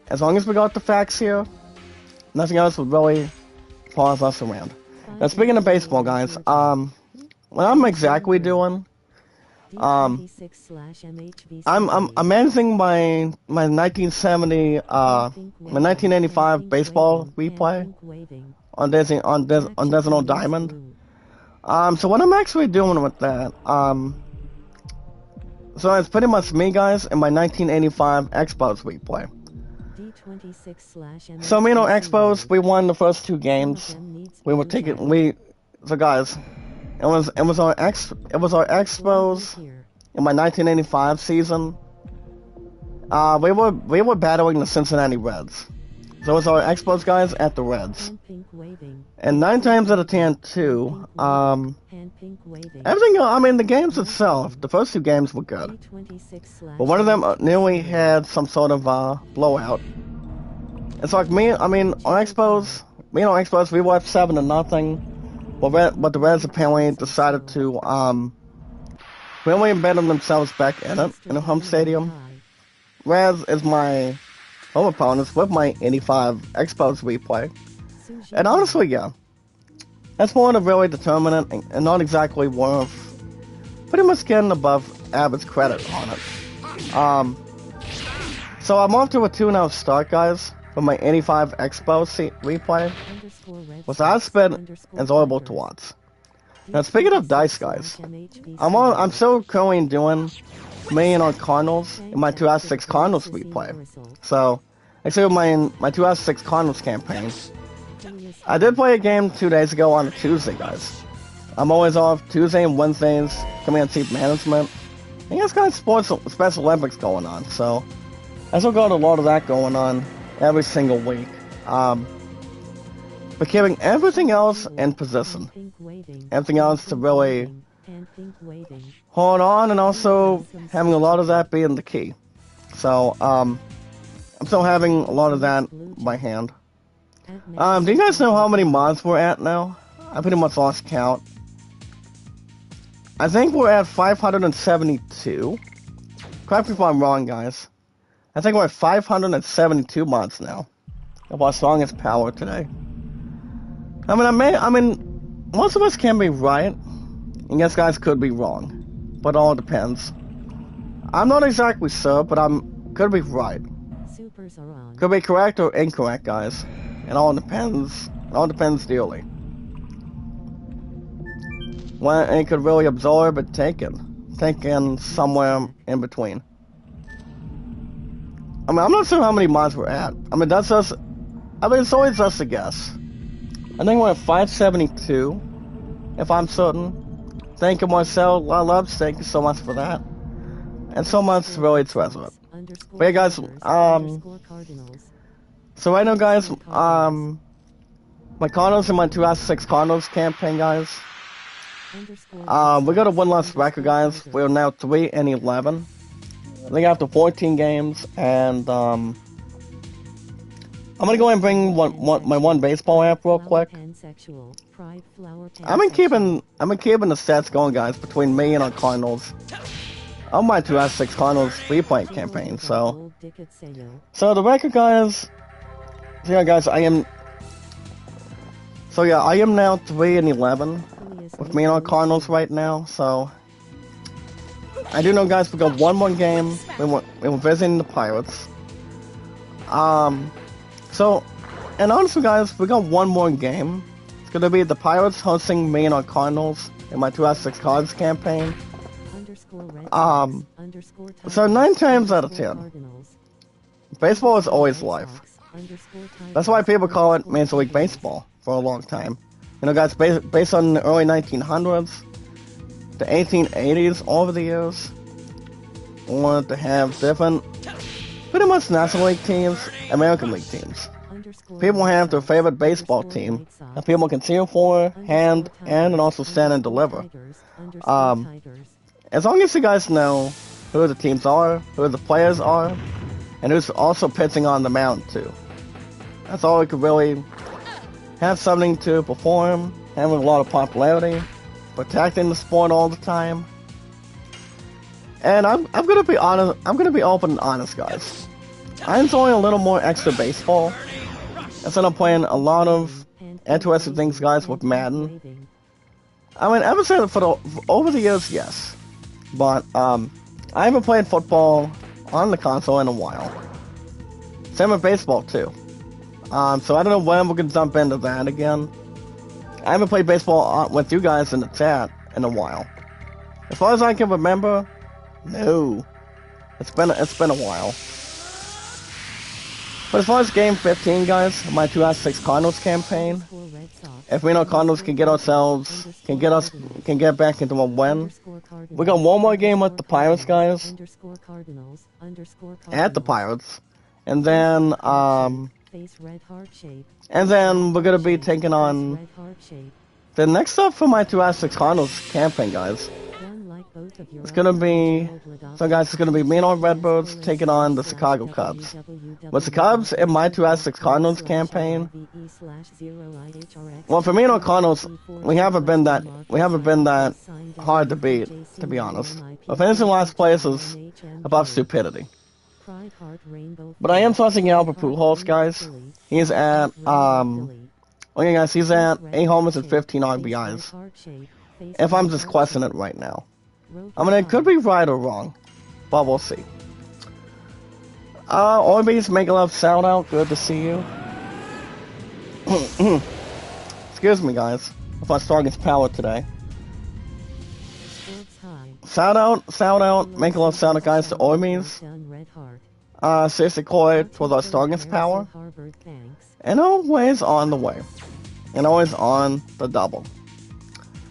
As long as we got the facts here, nothing else would really pause us around. Now, speaking of baseball, guys, what I'm exactly doing, I'm managing my 1970, my 1985 baseball replay on Desert Diamond. So what I'm actually doing with that, so it's pretty much me, guys, and my 1985 Expos replay. So, you know, Expos, we won the first 2 games. So guys, it was our Expos in my 1985 season, we were battling the Cincinnati Reds. So it was our Expos guys at the Reds. And 9 times out of 10, too, everything, I mean, the games itself, the first 2 games were good. But one of them nearly had some sort of blowout. It's like me and our Expos, we were up 7-0. But the Reds apparently decided to, really embed themselves back in it, in the home stadium. Reds is my home opponents with my 85 Expos replay. And honestly, yeah, that's more to really determine it and not exactly worth pretty much getting above average credit on it. So I'm off to a 2-0 start, guys, with my 85 Expos replay, which I've been enjoyable to watch. Now, speaking of dice, guys, I'm still currently doing me and our Cardinals in my 2 out of 6 Cardinals replay. So, actually, my 2 out of 6 Cardinals campaign, I did play a game 2 days ago on a Tuesday, guys. I'm always off Tuesday and Wednesdays, coming on Chief Management. And you guys got sports Special Olympics going on, so I still got a lot of that going on every single week. But keeping everything else in position. Everything else to really hold on, and also having a lot of that being the key. So, I'm still having a lot of that by hand. Do you guys know how many mods we're at now? I pretty much lost count. I think we're at 572. Correct me if I'm wrong, guys. I think we're at 572 mods now of our strongest power today. I mean, most of us can be right, and yes, guys could be wrong, but it all depends. I'm not exactly sure, but could be right. Could be correct or incorrect, guys. It all depends. It all depends dearly. When it could really absorb and take in somewhere in between. I mean, I'm not sure how many mods we're at. I mean, that's just. I mean, it's always just a guess. I think we're at 572, if I'm certain. Thank you, Marcel. Thank you so much for that. And so much really treasure it. But yeah, guys, so right now, guys, my Cardinals in my 2 out of 6 Cardinals campaign, guys. We got a win-loss record, guys. We're now 3-11. I think after 14 games, and I'm gonna go ahead and bring my one baseball app real quick. I've been keeping the stats going, guys, between me and our Cardinals. On my 2 out of 6 Cardinals replay campaign. So the record, guys. So yeah, guys, I am now 3-11 with me and our Cardinals right now. So I do know, guys, we got one more game. We were visiting the Pirates. So, and honestly, guys, we got one more game. It's gonna be the Pirates hosting me and our Cardinals in my 2 out of 6 Cards campaign. So 9 times out of 10, baseball is always life. That's why people call it Major League Baseball for a long time. You know, guys, based on the early 1900s, the 1880s, all over the years, we wanted to have different, pretty much National League teams, American League teams. People have their favorite baseball team that people can cheer for, hand, and also stand and deliver. As long as you guys know who the teams are, who the players are, and who's also pitching on the mound too. That's all we could really have something to perform, having a lot of popularity, protecting the sport all the time. And I'm gonna be honest. I'm gonna be open and honest, guys. I enjoy a little more extra baseball instead of playing a lot of interesting things, guys, with Madden. I mean, ever since over the years, yes, but I haven't played football on the console in a while. Same with baseball too. So I don't know when we're gonna jump into that again. I haven't played baseball with you guys in the chat in a while. As far as I can remember, no. It's been a while. But as far as game 15, guys, my 2 out of 6 Cardinals campaign, if we know Cardinals can get back into a win, we got one more game with the Pirates, guys, at the Pirates, and then we're gonna be taking on the next up for my 2 out of 6 Cardinals campaign, guys. It's gonna be it's gonna be me and our Redbirds taking on the Chicago Cubs. With the Cubs in my 2 out of 6 Cardinals campaign, well, for me and our Cardinals, we haven't been that hard to beat, to be honest. Our finishing last place is above stupidity. But I am tossing Albert Pujols, guys. He's at okay, guys, he's at 8 homers and 15 RBIs. If I'm just questioning it right now. I mean, it could be right or wrong, but we'll see. Orbeez, make a love shout out. Good to see you. Excuse me, guys, if I start against power today. Shout out, make a love shout out, guys, to Orbeez. Seriously, Coy, was our strongest power. And always on the way. And always on the double.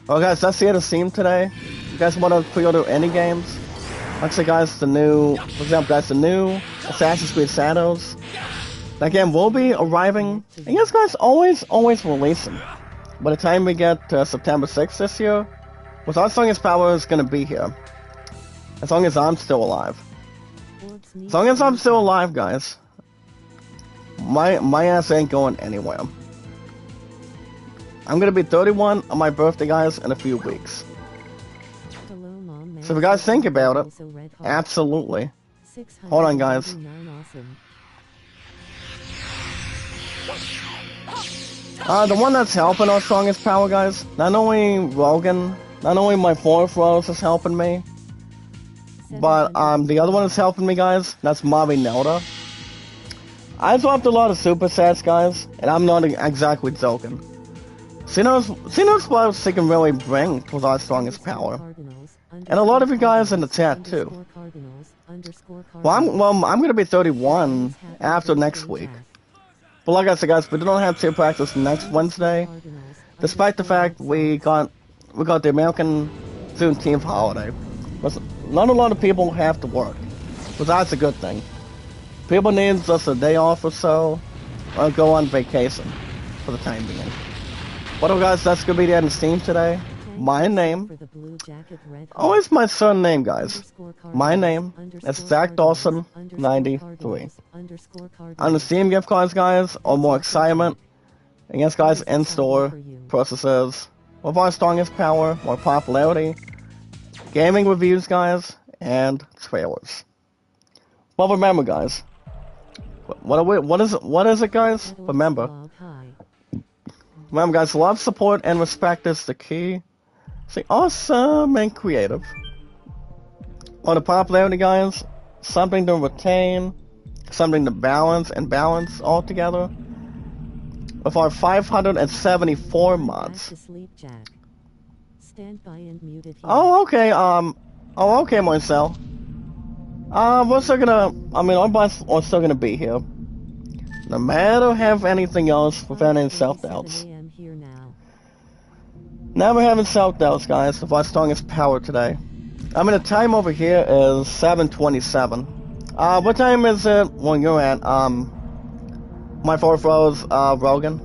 Well, guys, that's the end of Steam today. You guys want to pre-order any games? Like I said, guys, for example, guys, the new Assassin's Creed Shadows. That game will be arriving. And yes, guys, always releasing. By the time we get to September 6th this year, with our strongest power is going to be here. As long as I'm still alive. As long as I'm still alive, guys. My ass ain't going anywhere. I'm gonna be 31 on my birthday, guys, in a few weeks. So if you guys think about it, absolutely. Hold on, guys. The one that's helping our strongest power, guys, not only Rogan, not only my 4th Rose is helping me, but the other one that's helping me, guys, that's Mavi Nelda. I dropped a lot of super sets, guys, and I'm not exactly joking. She knows what she can really bring to our strongest power. And a lot of you guys in the chat, too. Well, I'm gonna be 31 after next week. But like I said, guys, we don't have cheer practice next Wednesday, despite the fact we got the American Juneteenth holiday. But not a lot of people have to work, but that's a good thing. People need just a day off or so, or go on vacation for the time being. Well, guys, that's gonna be the end of Steam today. My name, always my surname, guys. My name is Zach Dawson 93. On the Steam gift cards, guys, or more excitement, and yes, guys, in-store purchases with our strongest power, more popularity, gaming reviews, guys, and trailers. Well, remember, guys. What is it, guys? Remember, guys, love, support, and respect is the key. Stay awesome and creative. On the popularity, guys, something to retain, something to balance all together. With our 574 mods. Oh, okay. Okay, Marcel. We're still gonna. I mean, our bots are still gonna be here. No matter have anything else without any self-doubts. Never having self-doubts, guys, of our strongest power today. I mean, the time over here is 7:27. What time is it when you're at, my 4th Rose, Rogan?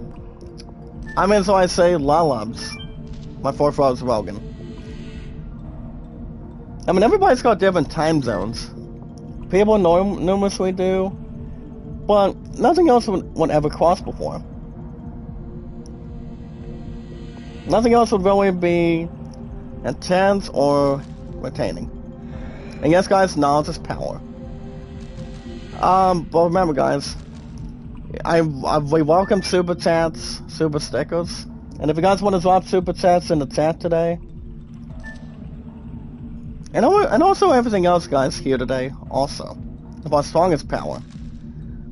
I mean, so I say Lalubs. My 4th Rose, Rogan. I mean, everybody's got different time zones. People numerously do, but nothing else would ever cross before. Nothing else would really be intense or retaining. And yes, guys, knowledge is power. But remember, guys, we welcome super chats, super stickers, and if you guys want to drop super chats in the chat today, and also everything else, guys, here today, also, of our strongest power.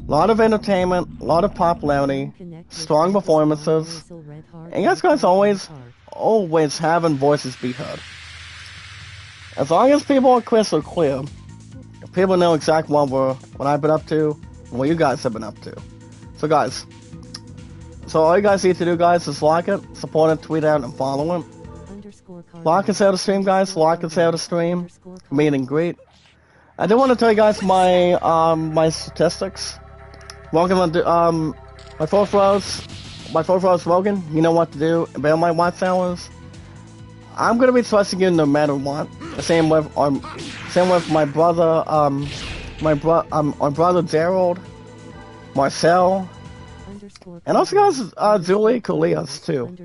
A lot of entertainment, a lot of popularity, strong performances, and yes, guys, always having voices be heard. As long as people are crystal clear, if people know exactly what I've been up to, what you guys have been up to. So guys, all you guys need to do, guys, is like it, support it, tweet out, and follow it. Like and share the stream, guys. Like and share the stream. Meet and greet. I do want to tell you guys my my statistics. Welcome to my fourth rose, Logan. You know what to do about my watch hours. I'm gonna be trusting you no matter what. Same with my brother, our brother Gerald, Marcel, and also guys, Julie Colias too.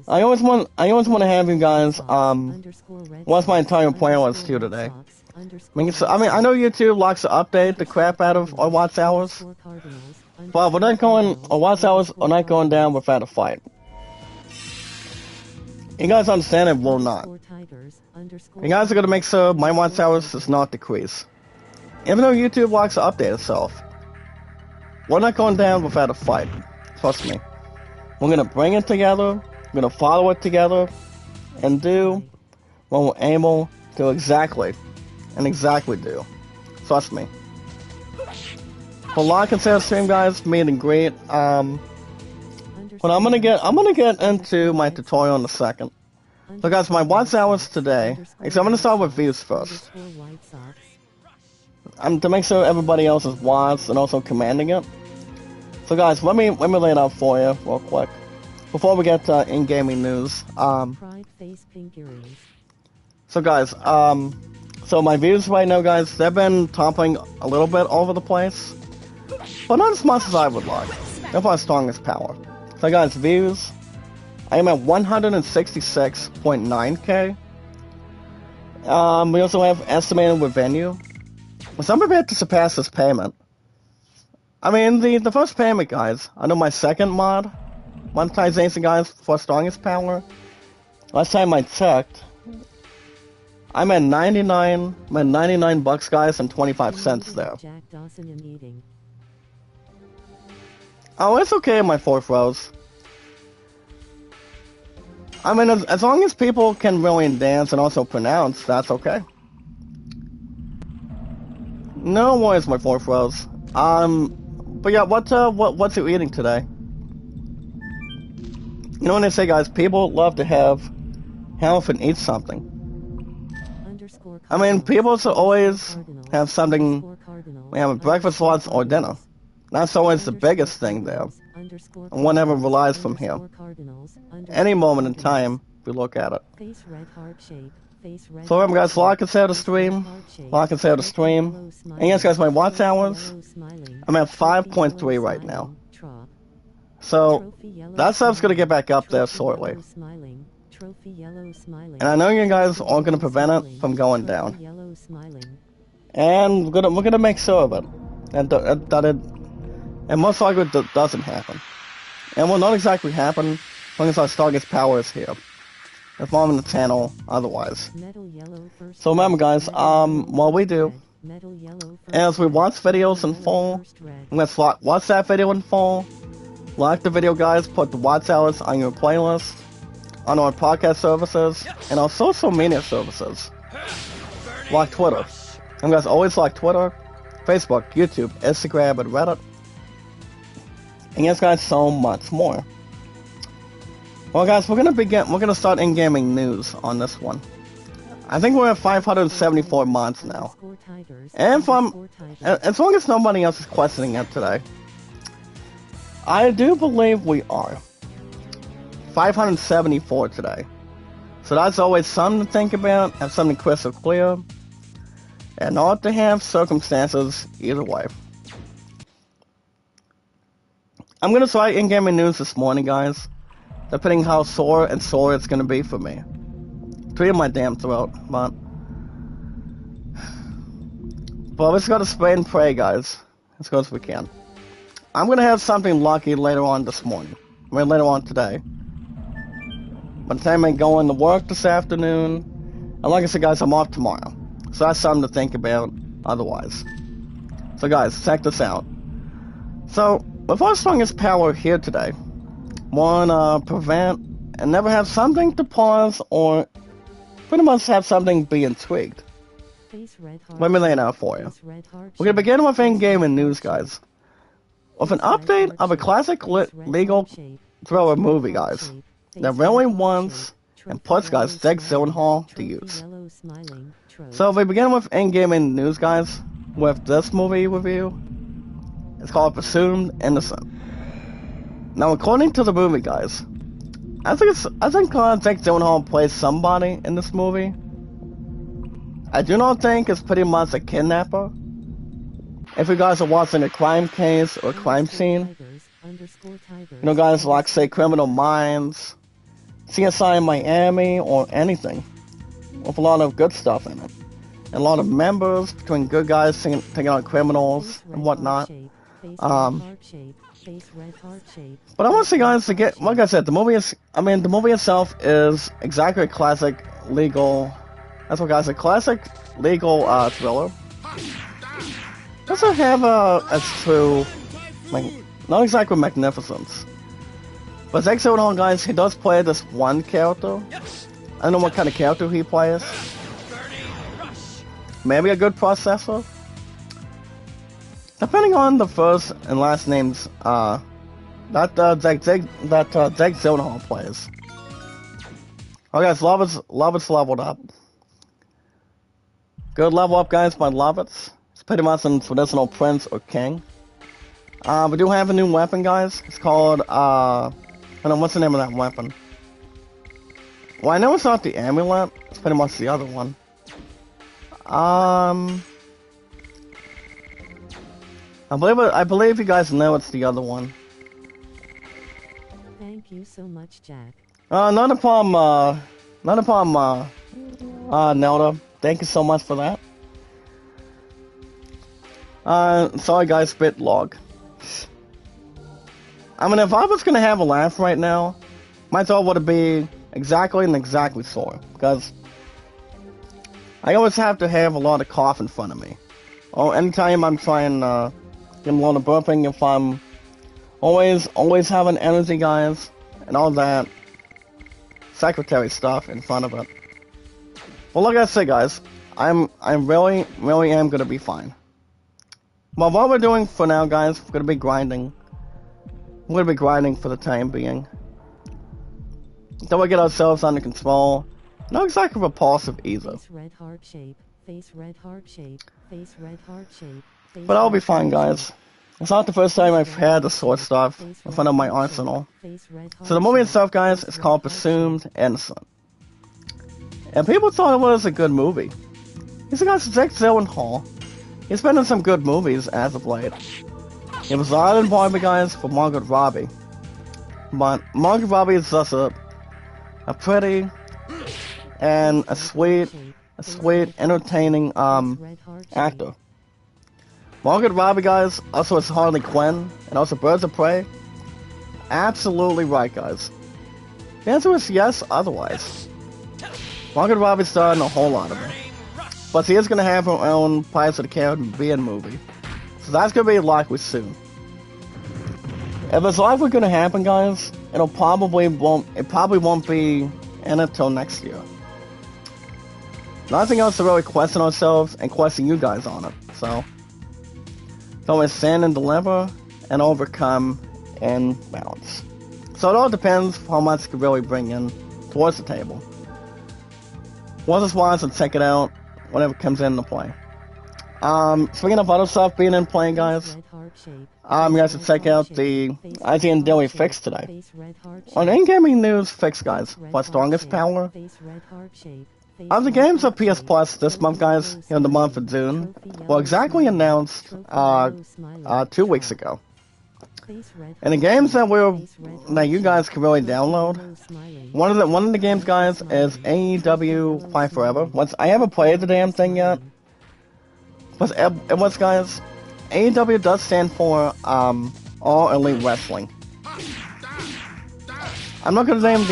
I always want to have you guys watch my entire playlist too today. I mean, I know YouTube likes to update the crap out of our watch hours, but our watch hours are not going down without a fight. You guys understand it will not. You guys are gonna make sure my watch hours does not decrease. Even though YouTube likes to update itself, we're not going down without a fight. Trust me. We're gonna bring it together, we're gonna follow it together, and do what we're able to exactly do. Trust me. For like and share the stream, guys, meet and greet. But I'm gonna get into my tutorial in a second. So guys, my watch hours today. So I'm gonna start with views first. To make sure everybody else is watched and also commanding it. So guys, let me lay it out for you real quick before we get to in-gaming news. So guys, so my views right now, guys, they've been toppling a little bit over the place, but not as much as I would like. They're my strongest power. So guys, views, I am at 166.9k. We also have estimated revenue. So I'm prepared to surpass this payment. I mean, the first payment, guys, under my second monetization, guys, for strongest power, last time I checked, I'm at 99 bucks, guys, and 25 cents there. Oh, it's okay, my fourth rose. I mean, as long as people can really dance and also pronounce, that's okay. No worries, my fourth rose. But yeah, what's you eating today? You know when they say, guys, people love to have health and eat something. I mean, people should always have something. We have a breakfast, lunch, or dinner. That's always the biggest thing there. And one never relies from here. Any moment in time, if we look at it. So remember, guys, like and share the stream. Like and share the stream. And yes, guys, my watch hours, I'm at 5.3 right now. So that stuff's gonna get back up there shortly. And I know you guys aren't gonna prevent it from going down. And we're gonna make sure of it. And that it most likely doesn't happen. And will not exactly happen as long as our strongest power is here. If I'm on the channel otherwise. So remember, guys, what we do is we watch videos in full. Let's watch that video in full. Like the video, guys, put the watch hours on your playlist, on our podcast services, and our social media services. Like Twitter. And guys, always like Twitter, Facebook, YouTube, Instagram, and Reddit. And yes, guys, so much more. Well, guys, we're gonna start in-gaming news on this one. I think we're at 574 mods now. And as long as nobody else is questioning it today, I do believe we are. 574 today. So that's always something to think about, have something crystal clear, and not to have circumstances either way. I'm gonna try in-gaming news this morning, guys. Depending how sore it's gonna be for me. Clear my damn throat, but we just gotta spray and pray, guys, as good as we can. I'm gonna have something lucky later on this morning. I mean, later on today. By the time I go into work this afternoon, and like I said, guys, I'm off tomorrow. So that's something to think about otherwise. So guys, check this out. So, with our strongest power here today, one, prevent and never have something to pause or pretty much have something be intrigued. Let me lay it out for you. We're gonna begin with in-game and news, guys. With an update of a classic legal thriller movie, guys. That really wants and puts guys Jake Gyllenhaal to use. So we begin with in-game and news, guys. With this movie review, it's called Presumed Innocent. Now, according to the movie, guys, I think Jake Gyllenhaal plays somebody in this movie. I do not think it's pretty much a kidnapper. If you guys are watching a crime case or a crime scene, you know, guys like, say, Criminal Minds, CSI Miami, or anything, with a lot of good stuff in it. And a lot of members between good guys taking on criminals and whatnot. But I want to say, guys, to get, like I said, the movie itself is exactly a classic legal, that's what guys, a classic legal thriller. Doesn't have as true, like, not exactly magnificence. But Jake Gyllenhaal, guys, he does play this one character. I don't know what kind of character he plays. Maybe a good processor. Depending on the first and last names, that Jake Gyllenhaal plays. Oh, guys, Lovitz leveled up. Good level up, guys, by Lovitz. It's pretty much a traditional prince or king. We do have a new weapon, guys. It's called, I don't know, what's the name of that weapon? Well, I know it's not the amulet. It's pretty much the other one. I believe you guys know it's the other one. Thank you so much, Jack. Not a problem, Nelda. Thank you so much for that. Sorry guys, bit log. I mean, if I was gonna have a laugh right now, my thought would be exactly sore, because I always have to have a lot of cough in front of me. Or anytime I'm trying to get a lot of burping, if I'm always having energy, guys, and all that secretary stuff in front of it. Well, like I said, guys, I really am gonna be fine. Well, what we're doing for now, guys, we're gonna be grinding. We're gonna be grinding for the time being. Until we get ourselves under control. Not exactly repulsive either. But I'll be fine, guys. It's not the first time I've had this sort of stuff in front of my arsenal. So the movie itself, guys, is called Presumed Innocent. And people thought it was a good movie. He's got Jake Gyllenhaal. He's been in some good movies as of late. It was Island Barbie, guys, for Margot Robbie. But Margot Robbie is just a pretty and a sweet, entertaining actor. Margot Robbie, guys, also is Harley Quinn, and also Birds of Prey. Absolutely right, guys. The answer is yes, otherwise. Margot Robbie's starring a whole lot of it. But she is going to have her own Pirates of the Caribbean movie. So that's going to be likely soon. If it's likely going to happen, guys, it probably won't be in it till next year. Nothing else to really question ourselves and question you guys on it. So always stand and deliver and overcome and balance. So it all depends how much you can really bring in towards the table. Once it's wise and check it out whenever it comes into play. Speaking of other stuff being in play, guys, you guys should check out the IGN Daily Fix today. On in-gaming news fix, guys, for Strongest Power. The games of PS Plus this month, guys, in the month of June, were exactly announced 2 weeks ago. And the games that you guys can really download, one of the games, guys, is AEW Fight Forever. I haven't played the damn thing yet. But guys, AEW does stand for All Elite Wrestling. I'm not gonna name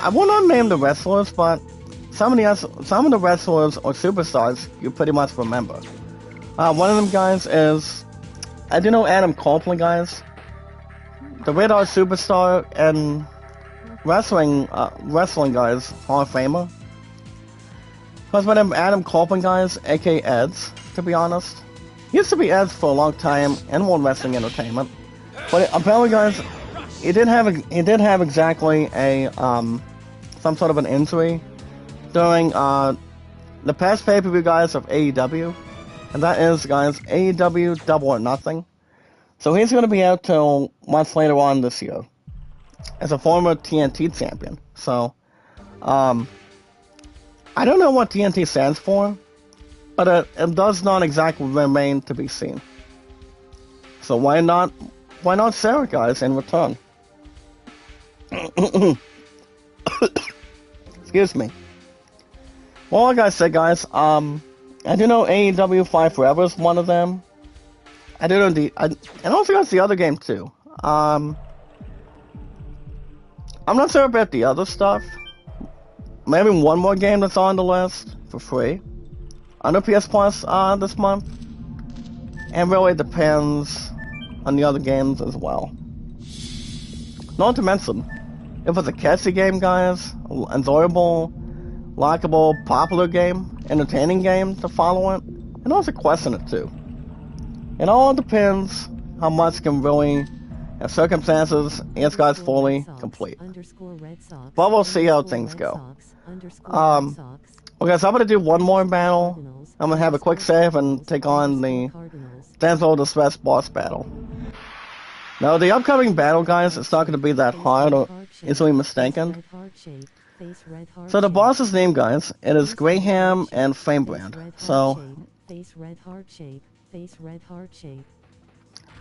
I will not name the wrestlers, but some of the wrestlers or superstars you pretty much remember. One of them, guys, is, I do know Adam Copeland, guys. The radar superstar and wrestling guys, Hall of Famer. Plus, my name Adam Copeland, guys, aka Eds, to be honest. He used to be Eds for a long time in World Wrestling Entertainment. But apparently, guys, he did have exactly a, some sort of an injury during, the past pay-per-view, guys, of AEW. And that is, guys, AEW Double or Nothing. So he's going to be out till months later on this year as a former TNT champion. So, I don't know what TNT stands for, but it does not exactly remain to be seen. So why not Sarah, guys, in return? Excuse me. Well, like I said, guys, I do know AEW Fight Forever is one of them. I do know and also got the other game too. I'm not sure about the other stuff. Maybe one more game that's on the list for free under PS Plus this month. And really depends on the other games as well. Not to mention, if it's a catchy game, guys, enjoyable, likable, popular game, entertaining game to follow it, and also question it too. It all depends how much can really, if circumstances, it's guys fully complete. But we'll see how things go. Okay, so I'm going to do one more battle. I'm going to have a quick save and take on the Denzel Distress boss battle. Now, the upcoming battle, guys, it's not going to be that hard or easily mistaken. So the boss's name, guys, it is Graham and Famebrand. So,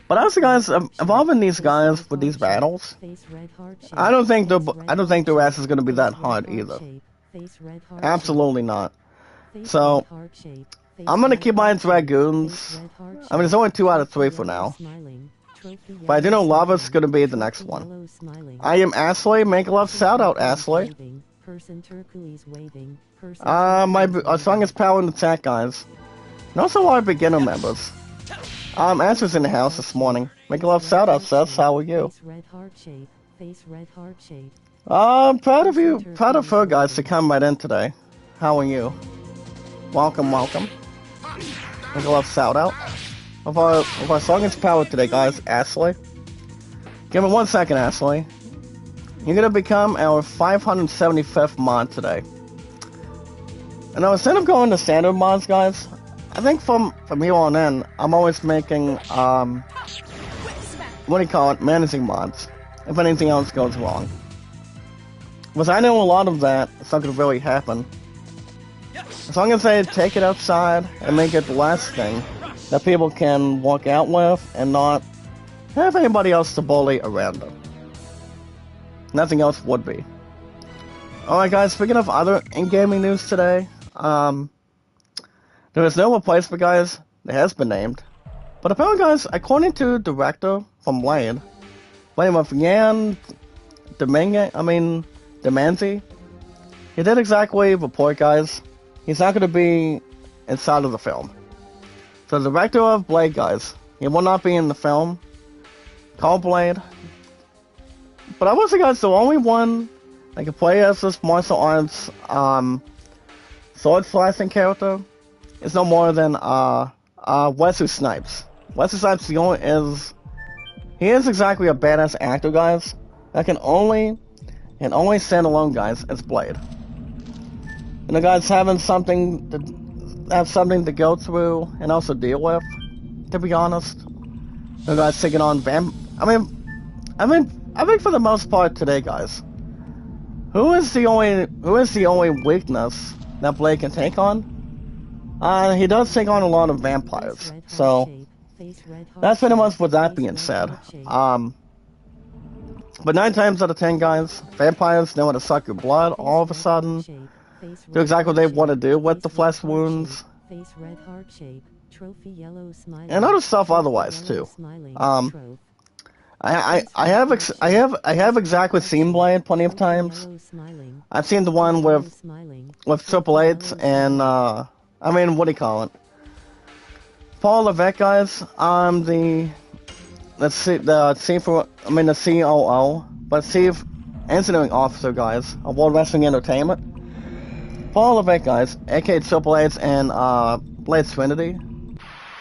but also, guys, involving these guys with these battles, I don't think the rest is going to be that hard either. Absolutely not. So, I'm going to keep my Dragoons. I mean, it's only 2 out of 3 for now. But I do know Lava's going to be the next one. I am Ashley. Make a love shout out, Ashley. My song is Power in the chat, guys. And also our beginner members. Ashley's in the house this morning. Make a love shout out, Seth. How are you? Proud of you. Proud of her, guys, to come right in today. How are you? Welcome, welcome. Make a love shout out. Of our song is Power today, guys, Ashley. Give me 1 second, Ashley. You're gonna become our 575th mod today. And now, instead of going to standard mods, guys, I think from here on in, I'm always making, what do you call it, managing mods, if anything else goes wrong. Because I know a lot of that, it's not gonna really happen. As long as they take it outside and make it the last thing that people can walk out with and not have anybody else to bully around them. Nothing else would be. Alright, guys, speaking of other in-gaming news today, there is no replacement, guys. It has been named. But apparently, guys, according to director from Blade, by the name of Yan Demanzi, he did exactly report, guys, he's not going to be inside of the film. So the director of Blade, guys, he will not be in the film called Blade. But I will say, guys, the only one that can play as this martial arts sword slashing character is no more than Wesley Snipes. Wesley Snipes he is exactly a badass actor, guys, that can only stand alone, guys, as Blade. And the guys having something to go through and also deal with, to be honest. The guys taking on I think for the most part today, guys, who is the only weakness that Blade can take on? He does take on a lot of vampires. So that's pretty much with that being said. But 9 times out of 10, guys, vampires know how to suck your blood all of a sudden. Do exactly what they want to do with the flesh wounds. And other stuff otherwise too. I have exactly seen Blade plenty of times. I've seen the one with Triple H and what do you call it? Paul Levesque, guys. The COO, but Chief Engineering Officer, guys, of World Wrestling Entertainment. For all of it, guys, aka Triple H and Blade Trinity.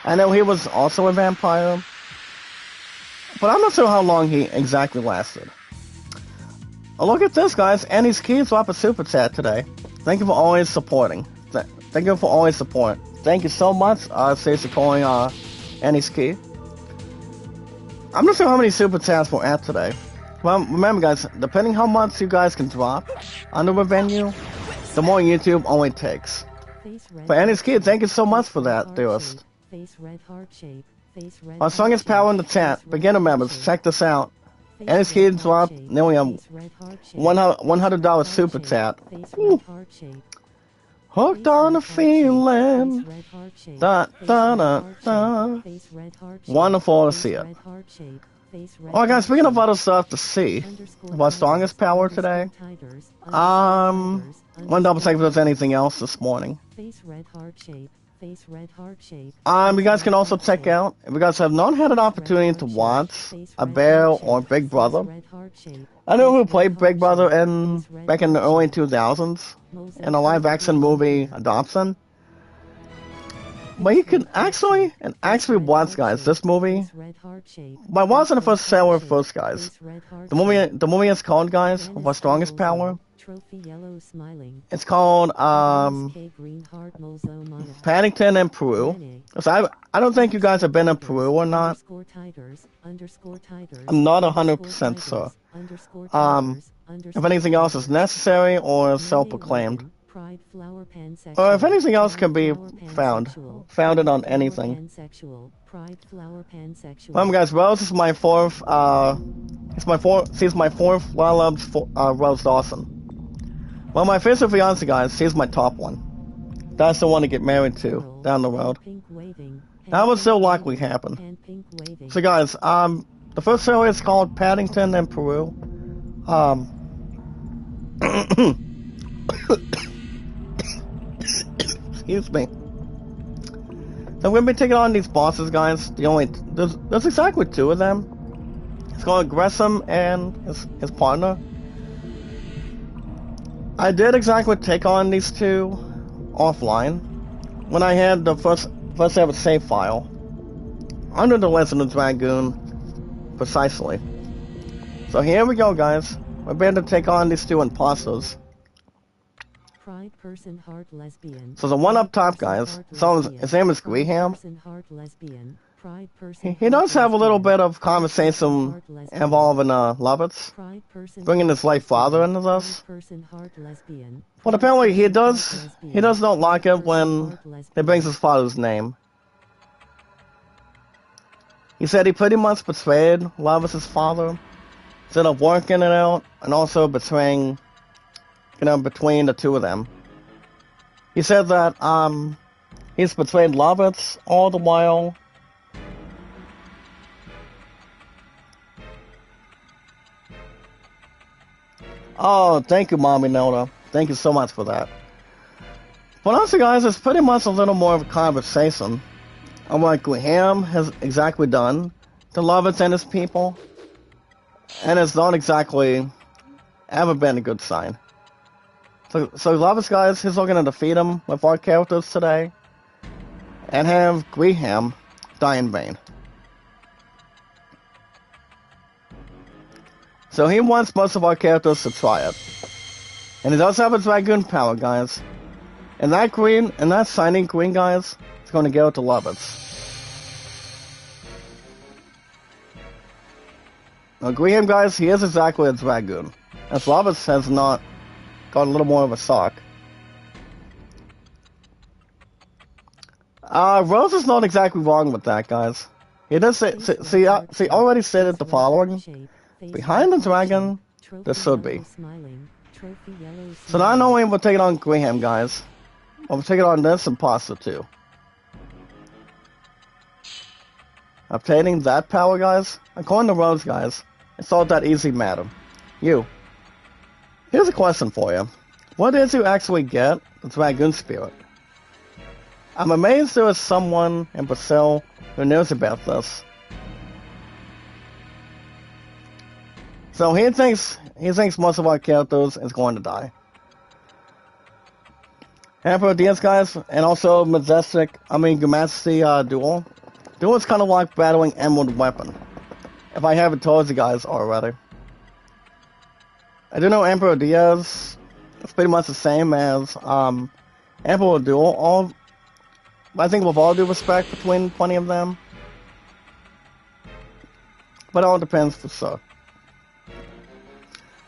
I know he was also a vampire, but I'm not sure how long he exactly lasted. Oh, look at this, guys. Annie's Keys dropped a super chat today. Thank you for always supporting. Thank you for always support. Thank you so much, seriously calling Annie's Key. I'm not sure how many super chats we're at today. Well, remember, guys, depending how much you guys can drop under a venue, the more YouTube only takes. For Annie's Key, thank you so much for that, dearest. Our strongest power in the chat. Beginner members, check this out. Annie's Key dropped nearly a $100 super chat. Ooh. Hooked on a feeling. Da, da, da, da. Wonderful to see it. Alright guys, speaking of other stuff to see, of our strongest power today, want to double check if there's anything else this morning. You guys can also check out, if you guys have not had an opportunity to watch a Bear or Big Brother. I know who played Big Brother back in the early 2000s in a live action movie Adoption. But you can actually watch, guys, this movie. By watching the first trailer first, guys. The movie is called, guys, of our strongest power. It's called Paddington in Peru. So I don't think you guys have been in Peru or not. I'm not 100% sure. If anything else is necessary or self-proclaimed. Or if anything else can be founded on anything. Guys, Rose is my fourth, she's my fourth well-loved Rose Dawson. Well, my official fiance, guys, she's my top one. That's the one to get married to down the road. That would still likely happen. So, guys, the first show is called Paddington in Peru. Excuse me. So we're gonna be taking on these bosses, guys. There's exactly two of them. It's called Gresham and his partner. I did exactly take on these two offline when I had the first ever save file under the Legend of Dragoon, precisely. So here we go, guys. We're about to take on these two imposters. So the one up top, guys, his name is Graham. He does have a little bit of conversation involving Lovitz, bringing his late father into this. But apparently he does not like it when he brings his father's name. He said he pretty much betrayed Lovitz's father, instead of working it out, and also betraying, between the two of them. He said that, he's betrayed Lovitz all the while. Oh, thank you, Mommy Nelda. Thank you so much for that. But also, guys, it's pretty much a little more of a conversation on what Graham has exactly done to Lovitz and his people. And it's not exactly ever been a good sign. So Lovitz, guys, he's looking to defeat him with our characters today. And have Graham die in vain. So he wants most of our characters to try it. And he does have a Dragoon power, guys. And that shining green, guys, is going to go to Lovitz. Now, Graham, guys, he is exactly a Dragoon. As Lovitz has not got a little more of a sock. Rose is not exactly wrong with that, guys. He does say, see, already stated the following. Behind the dragon, there should be. So not only we're taking on Graham, guys, but we're taking on this imposter too. Obtaining that power, guys, according to Rose, guys, it's not that easy matter. Here's a question for you. What did you actually get the Dragoon Spirit? I'm amazed there is someone in Brazil who knows about this. So he thinks most of our characters is going to die. Emperor Diaz, guys, and also Majesty Duel. Duel is kind of like battling Emerald Weapon. If I haven't told you guys already. I do know Emperor Diaz. It's pretty much the same as Emperor Duel. I think with all due respect between plenty of them. But it all depends for sure.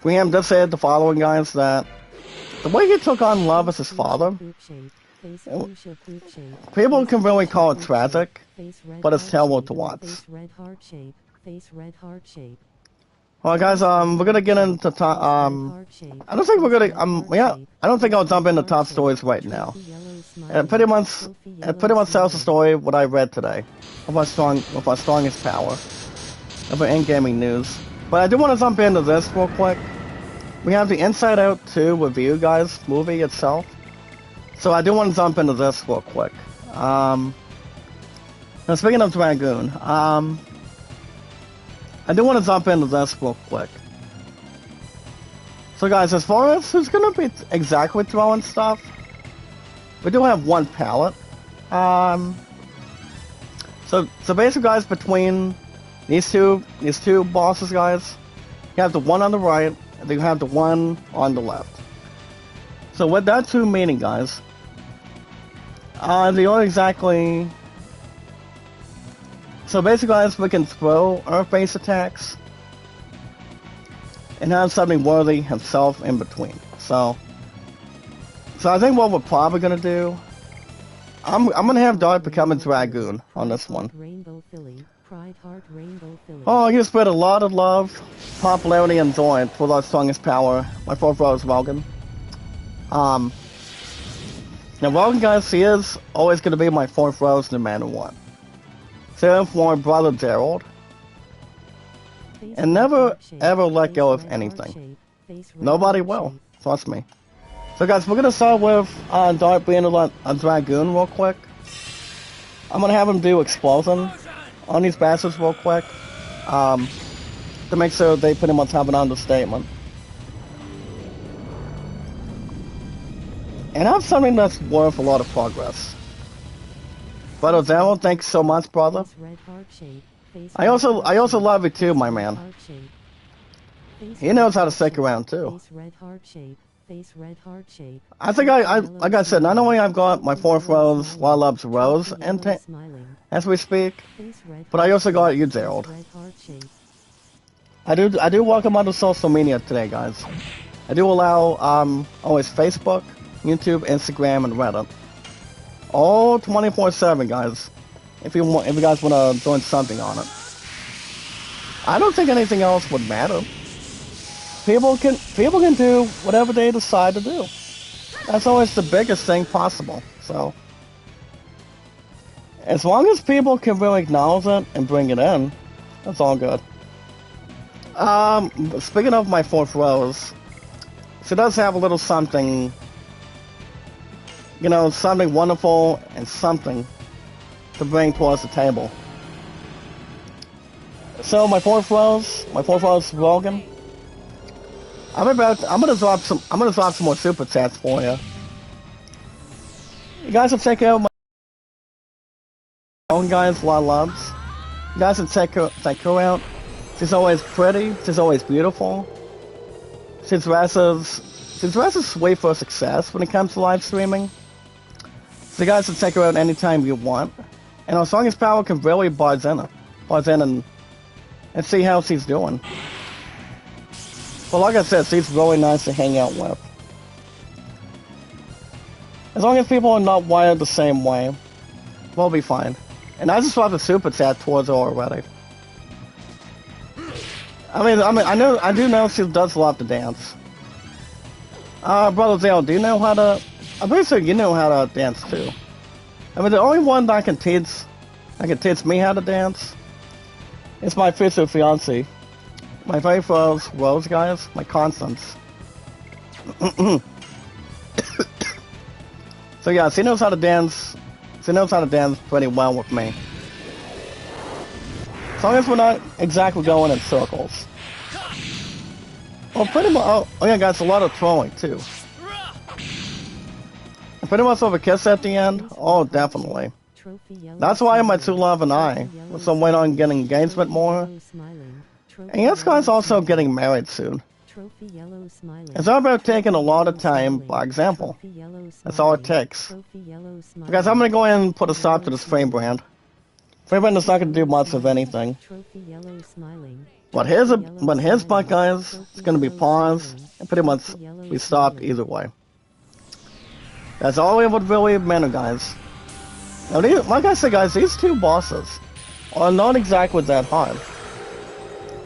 Graham just said the following, guys, that the way he took on love as his father, people can really call it tragic, but it's terrible to watch. Alright, guys, we're gonna get into I don't think we're gonna I don't think I'll jump into top stories right now. It pretty much tells the story what I read today of our strongest power of our in-gaming news. But I do want to jump into this real quick. We have the Inside Out 2 review, guys, movie itself. So I do want to jump into this real quick. Now speaking of Dragoon, I do want to jump into this real quick. So guys, as far as who's going to be exactly throwing stuff, we do have one palette. So basically, guys, between these two bosses, guys, you have the one on the right, and then you have the one on the left. So what that two meaning, guys, they are exactly. So basically, guys, we can throw Earth-based attacks and have something worthy himself in between. So I think what we're probably gonna do, I'm gonna have Dart become a Dragoon on this one. Oh, you spread a lot of love, popularity, and joy for our strongest power. My fourth row is Welkin. Now Welkin, guys, he is always gonna be my fourth rose no matter what. Same for my brother Gerald. And never ever let go of anything. Nobody will, trust me. So guys, we're gonna start with Dart being a Dragoon real quick. I'm gonna have him do Explosion on these bastards real quick. To make sure they pretty much have an understatement. And I have something that's worth a lot of progress. Brother Gerald, thanks so much, brother. I also love you too, my man. He knows how to stick around too. I think like I said, not only I've got my fourth rose, Lalub's rose, and as we speak, but I also got you, Gerald. I do welcome onto social media today, guys. I do allow always Facebook, YouTube, Instagram, and Reddit. All 24/7, guys. If you guys want to join something on it, I don't think anything else would matter. People can do whatever they decide to do. That's always the biggest thing possible. So, as long as people can really acknowledge it and bring it in, that's all good. Speaking of my fourth rose, she does have a little something. You know, something wonderful and something to bring towards the table. So my fourth rose is Rogan. I'm gonna drop some more super chats for you. You guys will check out my own guys, a lot of loves. You guys will check her out. She's always pretty. She's always beautiful. She's rather sweet for success when it comes to live streaming. So you guys can check her out anytime you want. And our strongest power can really buzz in and see how she's doing. But like I said, she's really nice to hang out with. As long as people are not wired the same way, we'll be fine. And I just dropped a super chat towards her already. I do know she does love to dance. Brother Zale, do you know how to... I'm pretty sure you know how to dance too. I mean, the only one that can teach me how to dance is my future fiancé. My very first rose, guys, my Constance. So yeah, she knows how to dance. She knows how to dance pretty well with me. As long as we're not exactly going in circles. Well, pretty much. Oh yeah, guys, a lot of throwing too. Pretty much with a kiss at the end? Oh, definitely. That's why my true love and I was so waiting on getting engagement more. And this guy's also getting married soon. It's all about taking a lot of time by example. That's all it takes. Guys, I'm gonna go ahead and put a stop to this frame brand. Frame brand is not gonna do much of anything. But his butt, guys, it's gonna be paused and pretty much be stopped either way. That's all it would really matter, guys. Now, like I said, guys, these two bosses are not exactly that hard.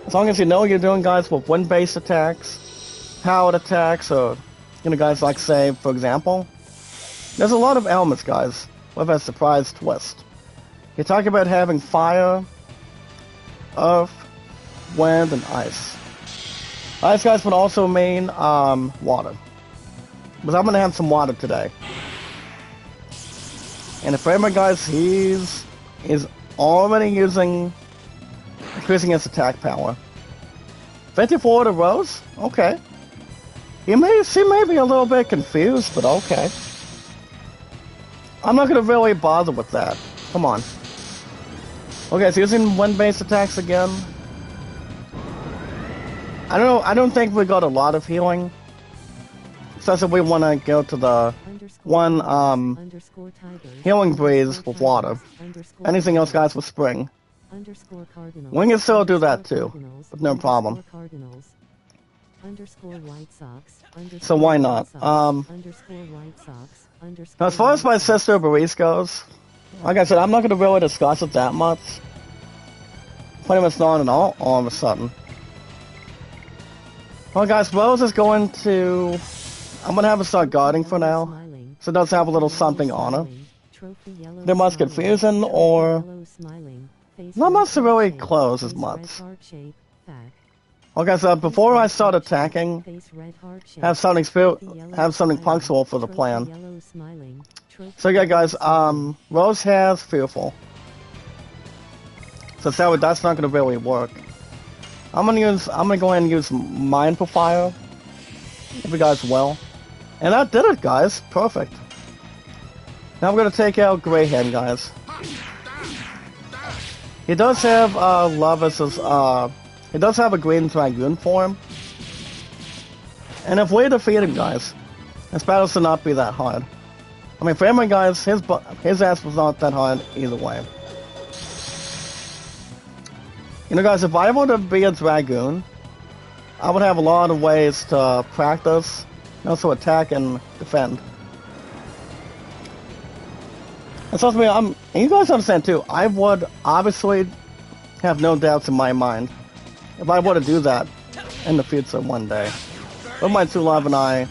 As long as you know what you're doing, guys, with wind-based attacks, powered attacks, or, you know, guys, like, say, for example, there's a lot of elements, guys, with a surprise twist. You talk about having fire, earth, wind, and ice. Ice, guys, would also mean, water. Because I'm gonna have some water today. And the framer, guys, he's already increasing his attack power. 54 to Rose? Okay. He may be a little bit confused, but okay. I'm not gonna really bother with that. Come on. Okay, so using wind-based attacks again. I don't know, I don't think we got a lot of healing. Especially if we want to go to the one healing breeze with water. Anything else, guys, with spring. We can still do that too, but no problem. So why not? As far as my sister Baris goes, like I said, I'm not going to really discuss it that much. Pretty much not at all of a sudden. Well, guys, Rose is going to... I'm going to have her start guarding for now, so it does have a little something on her. There must confusion, or... not much to really close as much. Okay, so before I start attacking, have something punctual for the plan. So yeah, guys, Rose has Fearful. So that's not gonna really work. I'm gonna go ahead and use Mindful Fire, if you guys will. And that did it, guys. Perfect. Now I'm gonna take out Greyhead, guys. He does have love as his, he does have a green Dragoon form. And if we defeat him, guys, his battles should not be that hard. I mean, for him, guys, his ass was not that hard either way. You know, guys, if I were to be a Dragoon, I would have a lot of ways to practice, and also attack and defend. And so, and you guys understand too, I would obviously have no doubts in my mind if I were to do that in the future one day. With my true love and I,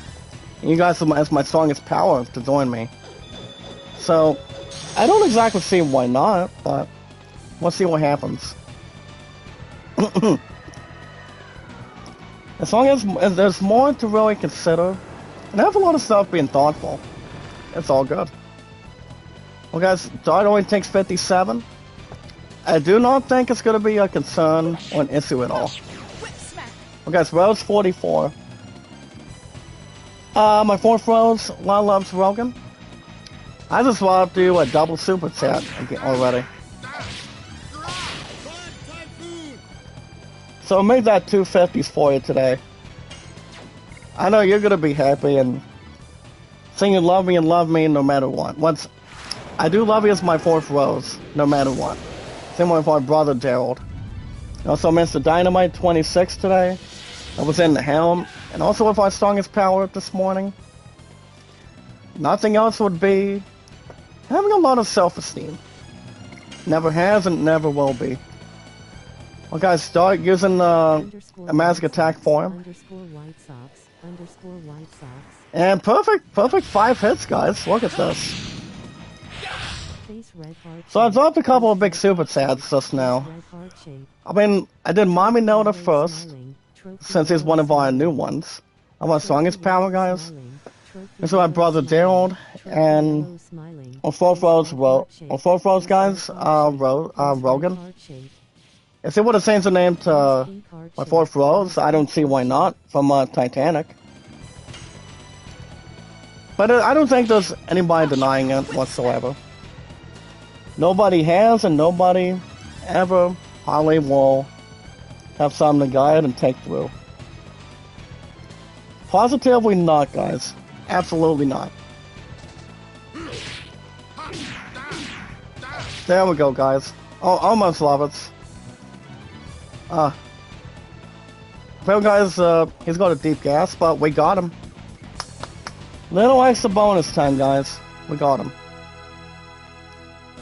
and you guys as my strongest power to join me. So, I don't exactly see why not, but we'll see what happens. As long as there's more to really consider, and I have a lot of stuff being thoughtful, it's all good. Well, guys, Dart only takes 57. I do not think it's going to be a concern or an issue at all. Well, guys, Rose 44. My fourth Rose, Lyle loves Rogan. I just want to do a double super chat already. So I made that 250s for you today. I know you're gonna be happy and sing you love me and love me no matter what. I do love you as my fourth Rose, no matter what. Same with our brother Gerald. Also Mr. Dynamite 26 today. I was in the helm, and also with our strongest power this morning. Nothing else would be having a lot of self-esteem. Never has and never will be. Well, guys, start using a mask attack form. And perfect 5 hits, guys. Look at this. So I dropped a couple of big super chats just now. I mean, I did Mommy Noda first, since he's one of our new ones. I'm our strongest power, guys. This is my brother Gerald, and on fourth Rose, guys, Rogan. If they would have changed the name to my fourth Rose, I don't see why not, from Titanic. But I don't think there's anybody denying it whatsoever. Nobody has, and nobody ever hardly will have something to guide and take through. Positively not, guys. Absolutely not. There we go, guys. Oh, almost love it. Well, guys, he's got a deep gas, but we got him. Little extra bonus time, guys. We got him.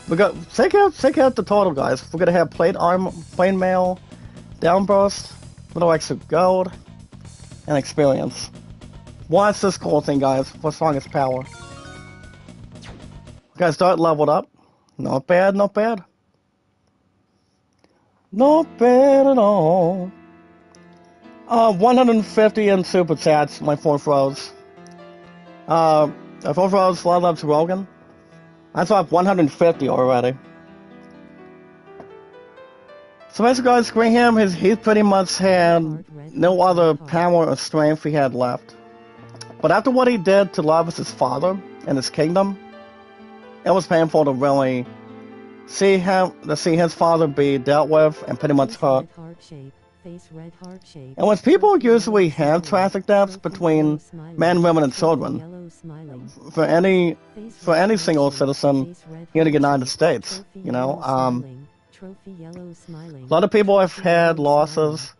We got check out the total, guys. We're gonna have plate armor, plane mail, downburst, little extra gold, and experience. Watch this cool thing, guys. For strongest power. Guys, start leveled up. Not bad, not bad. Not bad at all. 150 in super chats, my 4 throws. 4 throws, level up to Rogan. That's up 150 already. So basically, guys, Graham, he pretty much had no other power or strength he had left. But after what he did to Lavis' father and his kingdom, it was painful to really see his father be dealt with and pretty much hurt. And with people usually have tragic deaths between men, women, and children, for any single citizen here in the United States, you know, a lot of people have had losses,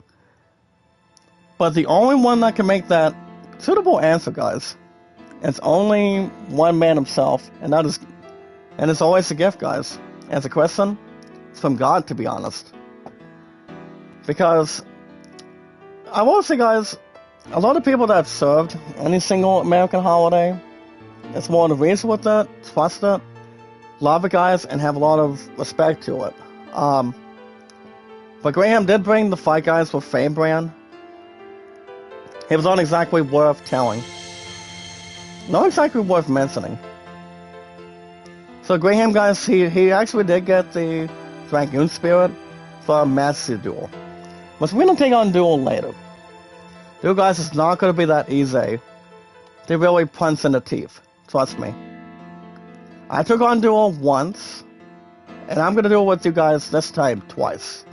but the only one that can make that suitable answer, guys, it's only one man himself, and it's always a gift, guys. As a question, it's from God, to be honest. Because I will say, guys, a lot of people that have served any single American holiday, it's more to reason with it, trust it, love it, guys, and have a lot of respect to it. But Graham did bring the fight, guys, with Fame Brand. It was not exactly worth telling. Not exactly worth mentioning. So Graham, guys, he actually did get the Dragoon Spirit for a Master Duel. But we're gonna take on Duel later. Duel, guys, is not gonna be that easy. They really punch in the teeth. Trust me. I took on Duel once, and I'm gonna do it with you guys this time twice.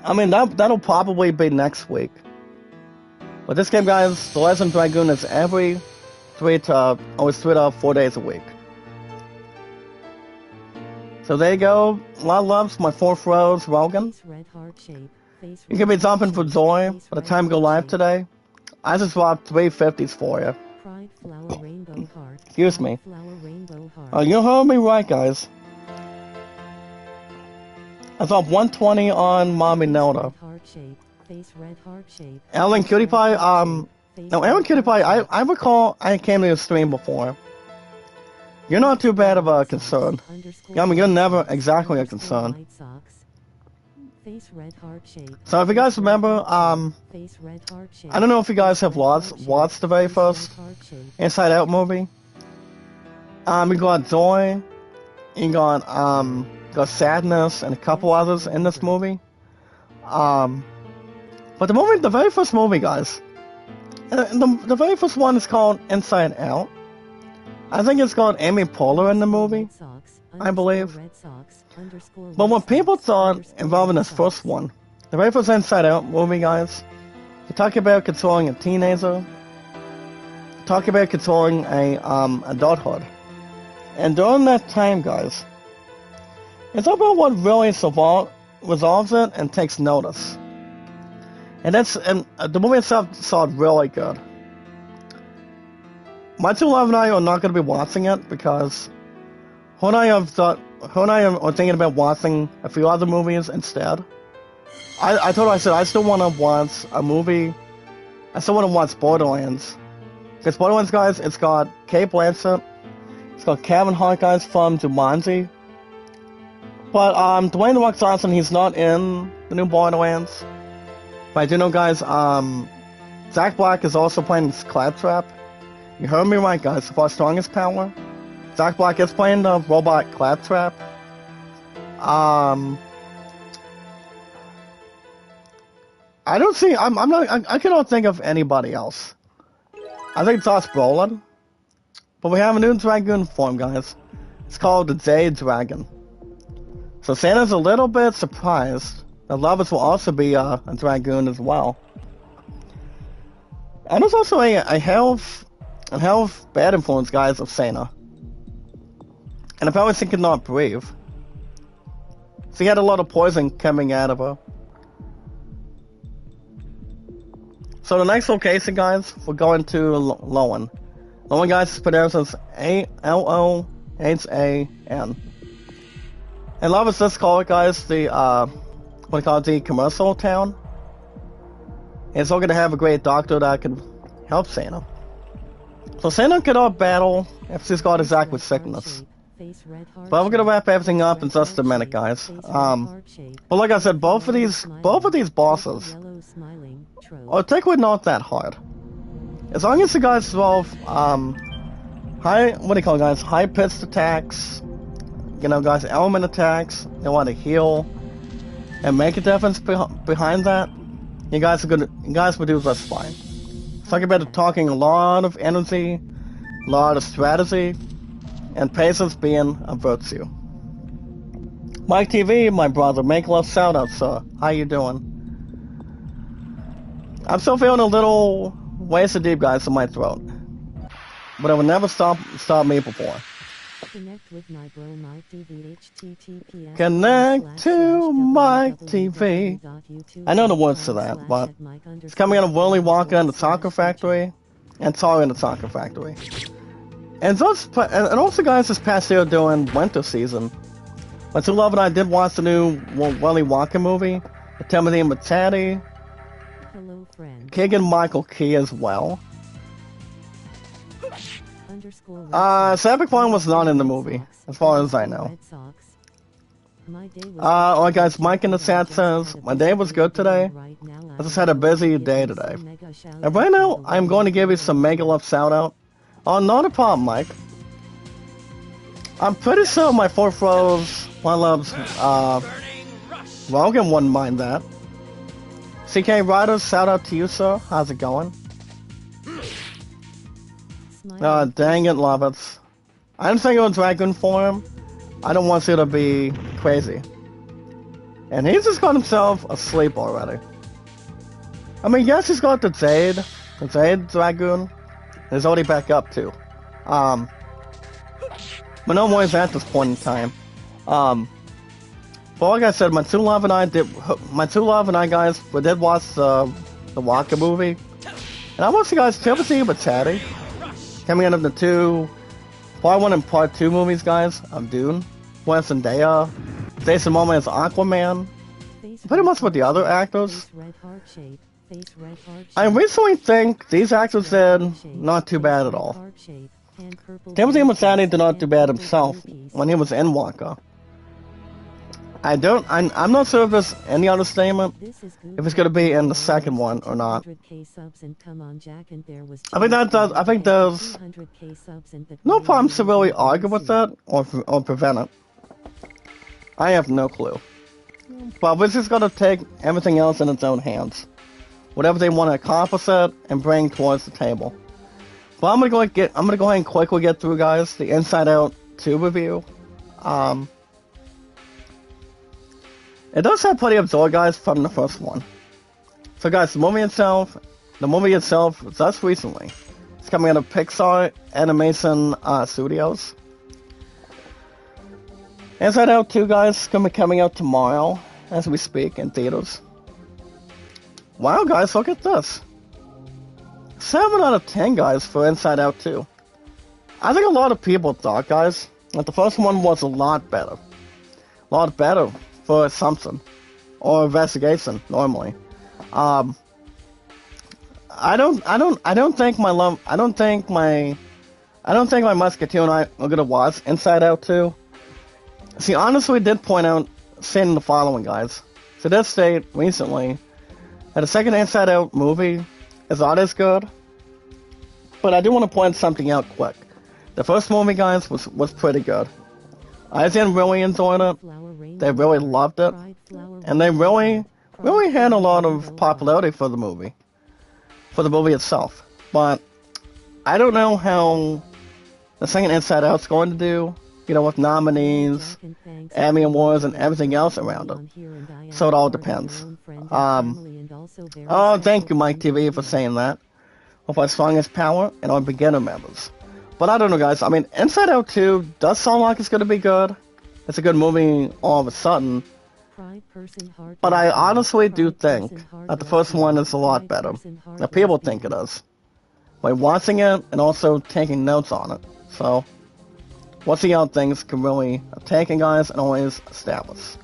I mean, that'll probably be next week. But this game, guys, the Legend Dragoon is every 3 to 4 days a week. So there you go. A lot of loves, my 4 throws, Rogan. You can be jumping for joy by the time we go live today. I just dropped 3 50s for you. Excuse me. You heard me right, guys. I dropped 120 on Mommy Nelda. Ellen Cutie Pie, no, Ellen Cutie Pie, I recall I came to your stream before. You're not too bad of a concern. I mean, you're never exactly a concern. So if you guys remember, I don't know if you guys have watched the very first Inside Out movie. You got Joy, you got Sadness, and a couple others in this movie. But the very first movie, guys, the very first one is called Inside Out. I think it's called Amy Poehler in the movie, I believe. But what people thought involving this first one, the very first Inside Out movie, guys, you talk about controlling a teenager, talk about controlling a adulthood. And during that time, guys, it's about what really resolves it and takes notice. And the movie itself sounded really good. My 2 love and I are not going to be watching it because her and I are thinking about watching a few other movies instead. I told her, I said, I still want to watch a movie. I still want to watch Borderlands. Because Borderlands, guys, it's got Cate Blanchett. It's got Kevin Hart, guys, from Jumanji. But Dwayne The Rock Johnson, he's not in the new Borderlands. But I do know, guys, Jack Black is also playing Claptrap. You heard me right, guys. For our strongest power, Jack Black is playing the robot Claptrap. I don't see. I cannot think of anybody else. I think Josh Brolin But we have a new Dragoon form, guys. It's called the Jade Dragon. So Santa's a little bit surprised that Lovers will also be a Dragoon as well. And there's also a health bad influence, guys, of Santa. And apparently she could not breathe. She had a lot of poison coming out of her. So the next location, guys, we're going to Lowen. Lowen, guys, is pronounced as A-L-O-H-A-N. And Lovers just call it, guys, the, what do you call it, the commercial town. And it's all going to have a great doctor that can help Santa. So Santa cannot battle if she's got exactly sickness. But we're going to wrap everything up in just a minute, guys. But like I said, both of these bosses are technically not that hard. As long as you guys solve, high-pitched attacks, you know, guys, element attacks, they want to heal, and make a difference behind that, you guys will do just fine. Talking about talking a lot of energy, a lot of strategy, and patience being a virtue. Mike TV, my brother, make love shout out, sir. How you doing? I'm still feeling a little wasted deep, guys, in my throat. But it will never stop me before. Connect with my bro Mike TV HTTPS. Connect to Mike TV. I know the words to that, but it's coming out of Willy Wonka and the Chocolate Factory, and Charlie and the Chocolate Factory. And also, guys, this past year during winter season, my two love and I did watch the new Willy Wonka movie, with Timothy and Matati, Keegan Michael Key as well. Sapphic Farm was not in the movie, as far as I know. Alright guys, Mike in the chat says, my day was good today. I just had a busy day today. And right now, I'm going to give you some mega love shout out. Oh, not a problem, Mike. I'm pretty sure my fourth rose, my loves, Rogan wouldn't mind that. CK Riders, shout out to you, sir. How's it going? Dang it, Lovitz. I didn't think it was Dragoon form. I don't want you to be crazy. And he's just got himself asleep already. I mean, yes, he's got the Jade Dragoon. He's already back up too. But no more at this point in time. But like I said, my two love and I guys, we did watch the Waka movie. And I watched you guys Timothy but Taddy. Coming out of the part 1 and part 2 movies, guys, of Dune, Wes and Zendaya, Jason Momoa as Aquaman, pretty much with the other actors. I recently think these actors did not too bad at all. Timothy Matani did not do bad himself when he was in Waka. I'm not sure if there's any other statement, if it's going to be in the second one or not. I think there's no problem to really argue with that or prevent it. I have no clue. But we're just going to take everything else in its own hands. Whatever they want to accomplish it and bring towards the table. But I'm gonna go ahead and quickly get through, guys, the Inside Out 2 review. It does have plenty of joy, guys, from the first one. So, guys, the movie itself just recently, it's coming out of Pixar Animation Studios. Inside Out 2, guys, is gonna be coming out tomorrow, as we speak, in theaters. Wow, guys, look at this. 7 out of 10, guys, for Inside Out 2. I think a lot of people thought, guys, that the first one was a lot better. A lot better for assumption or investigation normally. I don't think my Musketeer and I are gonna watch Inside Out 2. See, honestly, did point out saying the following, guys. So did state recently that the second Inside Out movie is not as good, but I do want to point something out quick. The first movie, guys, was pretty good. I didn't really enjoy it. They really loved it, and they really had a lot of popularity for the movie itself. But I don't know how the second Inside Out's going to do, you know, with nominees, Emmy Awards, and everything else around it. So it all depends. Oh, thank you, Mike TV, for saying that. With our strongest power and our beginner members. But I don't know, guys. I mean, Inside Out 2 does sound like it's going to be good. It's a good movie all of a sudden. But I honestly do think that the first one is a lot better. Now, people think it is. By watching it and also taking notes on it. So, we'll see how things can really take it, guys, and always establish.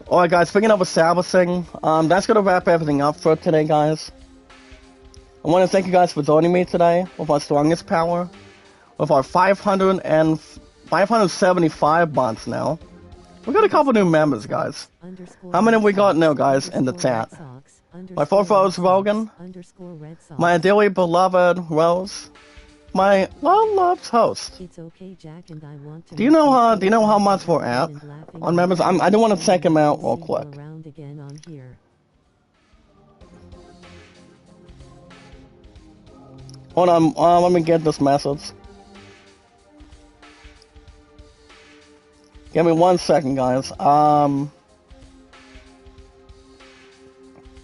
Alright, guys, speaking of establishing, that's going to wrap everything up for today, guys. I want to thank you guys for joining me today with our strongest power, with our 575 bonds now. We got a couple new members, guys. How many have we got now, guys, in the chat? My fourth Rose Rogan, my dearly beloved Rose, my well-loved host. Do you know how much we're at on members? I do want to check him out real quick. Hold on, let me get this message. Give me 1 second, guys.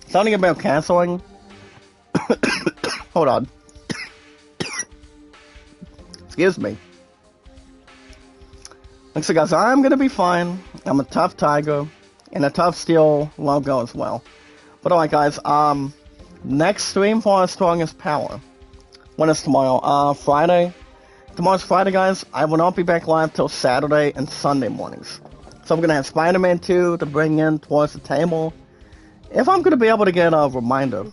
Something about canceling. Hold on. Excuse me. Like I said, guys, I'm gonna be fine. I'm a tough tiger, and a tough steel logo as well. But alright, guys. Next stream for our strongest power. When is tomorrow? Friday. Tomorrow's Friday, guys. I will not be back live till Saturday and Sunday mornings. So we're gonna have Spider-Man 2 to bring in towards the table. If I'm gonna be able to get a reminder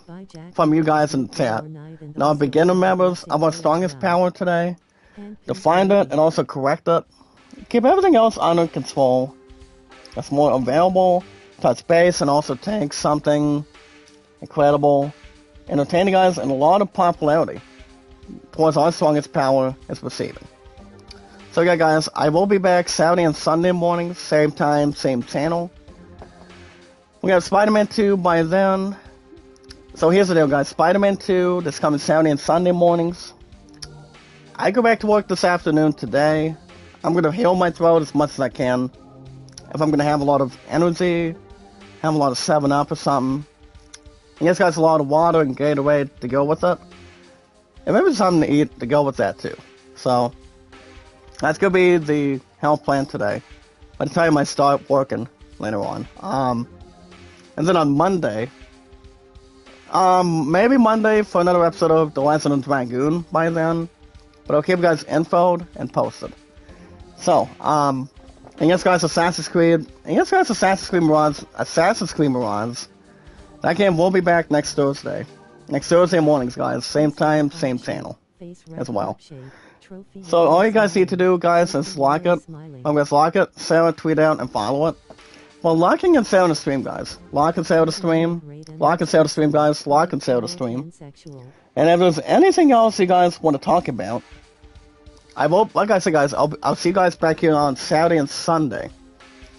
from you guys in the chat, and our beginner members of our strongest power today, to find it and also correct it. Keep everything else under control. That's more available. Touch base and also take something incredible, entertaining, guys, and a lot of popularity towards our strongest power is receiving. So yeah, guys, I will be back Saturday and Sunday mornings, same time, same channel. We have Spider-Man 2 by then. So here's the deal, guys. Spider-Man 2, that's coming Saturday and Sunday mornings. I go back to work this afternoon today. I'm going to heal my throat as much as I can. If I'm going to have a lot of energy, have a lot of 7-Up or something. And yes, guys, a lot of water and Gatorade to go with it. And maybe something to eat to go with that too. So, that's going to be the health plan today. By the time I start working later on. And then on Monday, maybe Monday for another episode of The Legend of Dragoon by then. But I'll keep you guys infoed and posted. So, and yes, guys, Assassin's Creed Mirage, that game will be back next Thursday. Next Thursday mornings, guys. Same time, same channel as well. So all you guys need to do, guys, is like it. Like it, share it, tweet out, and follow it. Well, liking and sharing the stream, guys. Like and share the stream. Like and share the stream, guys. Like and share the stream. And if there's anything else you guys want to talk about, I will, like I said, guys, I'll see you guys back here on Saturday and Sunday.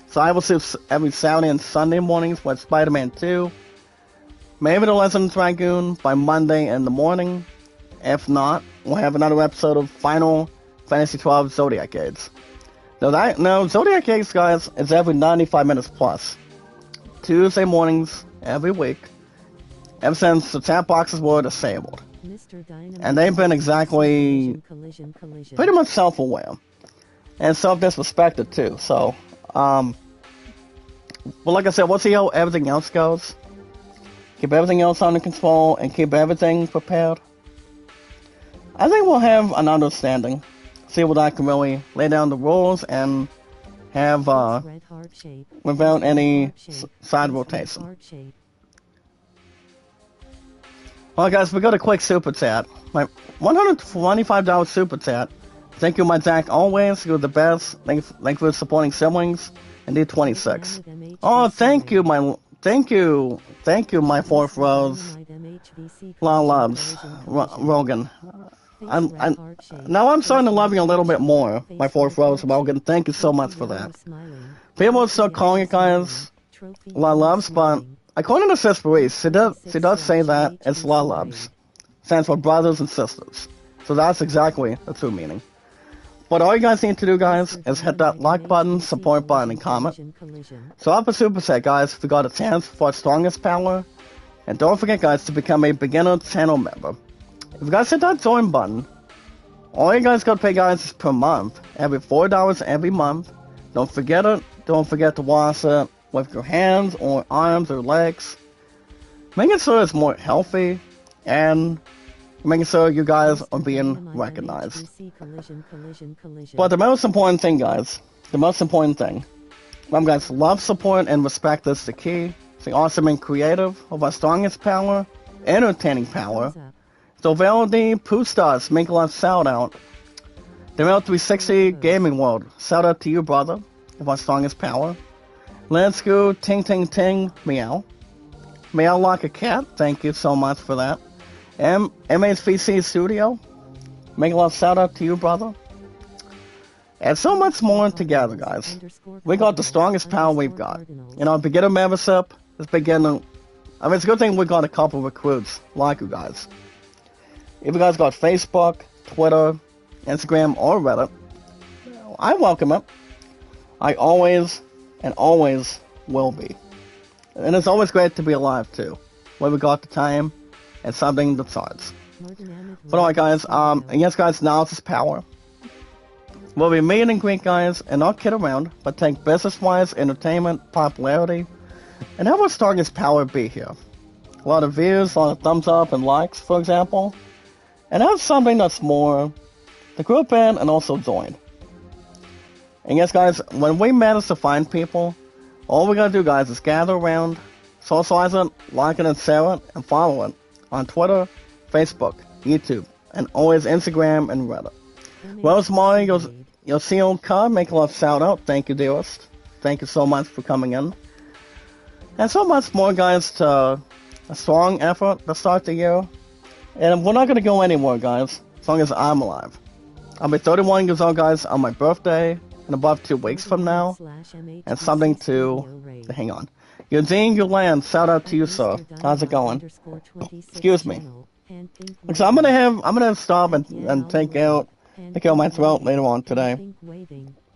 So I will see every Saturday and Sunday mornings with Spider-Man 2. Maybe The Legend of Dragoon by Monday in the morning. If not, we'll have another episode of Final Fantasy XII Zodiac Age. No, Zodiac Age, guys, is every 95 minutes plus. Tuesday mornings, every week. Ever since the chat boxes were disabled. And they've been exactly pretty much self-aware. And self-disrespected too, so, well, like I said, we'll see how everything else goes. Keep everything else under control and keep everything prepared. I think we'll have an understanding. See what I can really lay down the rules and have, without any side rotation. Well, guys, we got a quick super chat. My $125 super chat. Thank you, my Zach, always. You're the best. Thank you for supporting siblings. And D26. Oh, thank you, my fourth Rose. Long loves, Rogan. Now I'm starting to love you a little bit more, my fourth Rose, Rogan. Thank you so much for that. People are still calling it, guys, La Loves, but according to Sis Reese, she does say that it's La Loves. Stands for brothers and sisters. So that's exactly the true meaning. But all you guys need to do, guys, is hit that like button, support button, and comment. So up a super set, guys, if you got a chance for our strongest power. And don't forget, guys, to become a beginner channel member. If you guys hit that join button, all you guys gotta pay, guys, is per month. Every $4 every month. Don't forget it. Don't forget to wash it with your hands or arms or legs. Making sure it's more healthy and making sure you guys are being recognized. But the most important thing, guys, remember, guys, love, support, and respect is the key. Stay awesome and creative of our strongest power, entertaining power. So Valdi, Pooh Stars, make a lot shout out. The Real 360 Gaming World, shout out to you, brother, of our strongest power. Let's go, ting ting ting, meow. Meow like a cat, thank you so much for that. MHVC Studio, make a lot shout out to you, brother. And so much more together, guys. We got the strongest power we've got. You know, beginner membership is beginning. I mean, it's a good thing we got a couple recruits like you guys. If you guys got Facebook, Twitter, Instagram, or Reddit, I welcome it. I always and always will be. And it's always great to be alive, too. When we got the time and something that starts. But alright, guys, yes, guys, knowledge is power. We'll be meet and greet, guys, and not kid around, but take business-wise, entertainment, popularity, and have our strongest power be here. A lot of views, a lot of thumbs up and likes, for example, and have something that's more to group in and also join. And yes, guys, when we manage to find people, all we gotta do, guys, is gather around, socialize it, like it and share it, and follow it on Twitter, Facebook, YouTube, and always Instagram and Reddit. Well, tomorrow you'll see old car, make a love shout out. Thank you, dearest. Thank you so much for coming in. And so much more, guys, to a strong effort to start the year. And we're not going to go anywhere, guys, as long as I'm alive. I'll be 31 years old, guys, on my birthday in about 2 weeks from now. And something to hang on. Eugene Gulan, shout out to you, sir. How's it going? Excuse me. So I'm gonna stop and take out my throat later on today.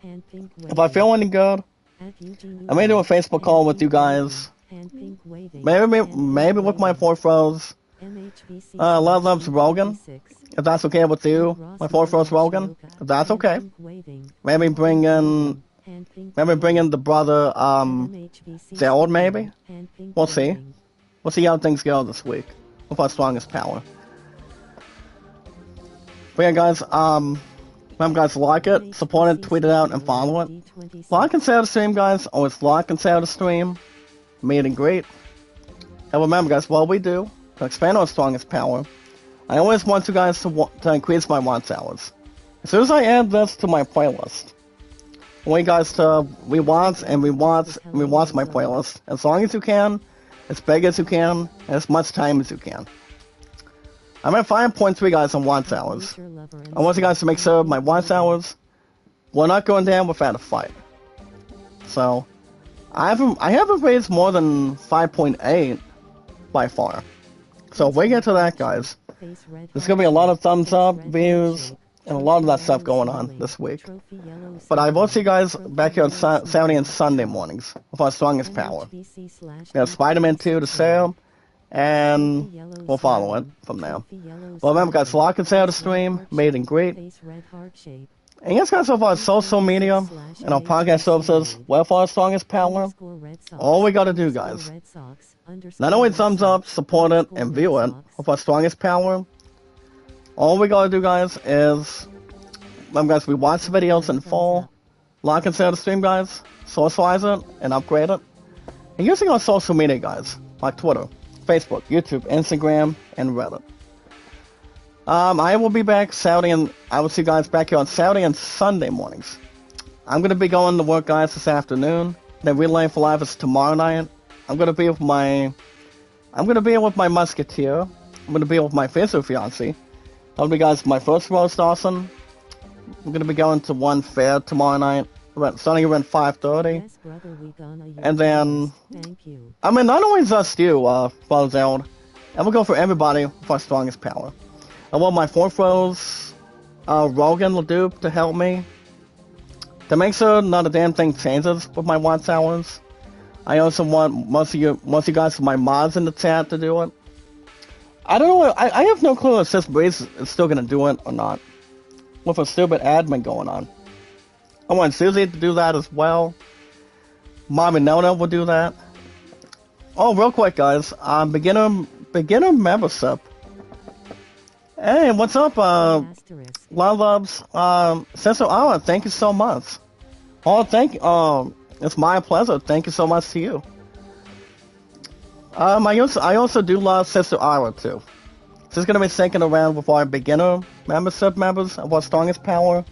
If I feel any good, I may do a Facebook call with you guys. Maybe with my fourth rose. Love loves Rogan. If that's okay with you, my fourth rose Rogan. If that's okay. Maybe bring in the brother Gerald, maybe. We'll see. We'll see how things go this week with our strongest power. But yeah, guys, remember, guys, like it, support it, tweet it out, and follow it. Like and share the stream, guys. Always like and share the stream. Meet and greet. And remember, guys, what we do to expand our strongest power, I always want you guys to increase my watch hours. As soon as I add this to my playlist, I want you guys to rewatch my playlist as long as you can, as big as you can, and as much time as you can. I'm at 5.3, guys, on watch hours. I want you guys to make sure my watch hours, we're not going down without a fight. So, I haven't raised more than 5.8 by far. So if we get to that, guys, there's going to be a lot of thumbs up, views, and a lot of that stuff going on this week. But I will see you guys back here on Saturday and Sunday mornings with our strongest power. We have Spider-Man 2 to sale, and we'll follow it from now. Well, remember, guys, like and share the stream, meet and greet. And yes, guys, with our social media and our podcast services, with our strongest power, all we gotta do, guys, not only thumbs up, support it, and view it with our strongest power, all we gotta do, guys, is, remember, guys, we watch the videos in full, like and share the stream, guys, socialize it, and upgrade it. And using our social media, guys, like Twitter, Facebook, YouTube, Instagram, and Reddit. I will be back Saturday, and I will see you guys back here on Saturday and Sunday mornings. I'm gonna be going to work, guys, this afternoon. Then Relay for Life is tomorrow night. I'm gonna be with my musketeer. I'm gonna be with my physio fiance. That'll be, guys, my first roast, Dawson. I'm gonna be going to one fair tomorrow night, starting around 5:30. And then, I mean, not only just you, Brother Zeld, and we'll go for everybody with our strongest power. I want my fourth rose, Rogan Leduc to help me. To make sure not a damn thing changes with my watch hours. I also want most of you guys, my mods in the chat to do it. I don't know. I have no clue if Sis Breeze is still gonna do it or not. With a stupid admin going on. I want Susie to do that as well. Mom and Nona will do that. Oh, real quick, guys. Beginner membership. Hey, what's up, Loves? Sister Awa, thank you so much. Oh, it's my pleasure. Thank you so much to you. I also do love Sister Awa too. She's gonna be sticking around with our beginner membership members of our strongest power.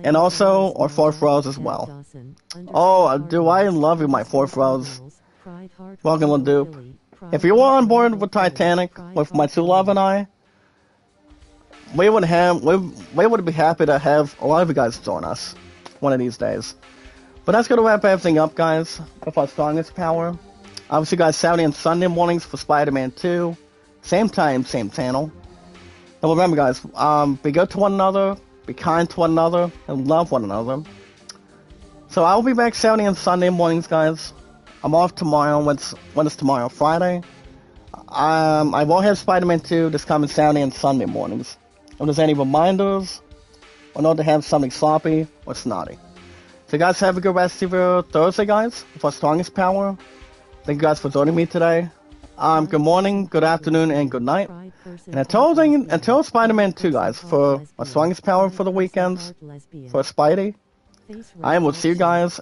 And also our fourth rose as well. Oh, do I love you, my fourth rose. Welcome, Leduc. If you were on board with Titanic, with my true love and I, we would be happy to have a lot of you guys join us one of these days. But that's gonna wrap everything up, guys, with our strongest power. I'll see you guys Saturday and Sunday mornings for Spider-Man 2. Same time, same channel. And remember, guys, be good to one another, be kind to one another, and love one another. So I'll be back Saturday and Sunday mornings, guys. I'm off tomorrow. When is tomorrow? Friday. I won't have Spider-Man 2 this coming Saturday and Sunday mornings. If there's any reminders, or not to have something sloppy or snotty. So guys, have a good rest of your Thursday, guys, with our strongest power. Thank you guys for joining me today. Good morning, good afternoon, and good night. And until Spider-Man 2, guys, for our strongest power for the weekends, for Spidey, I will see you guys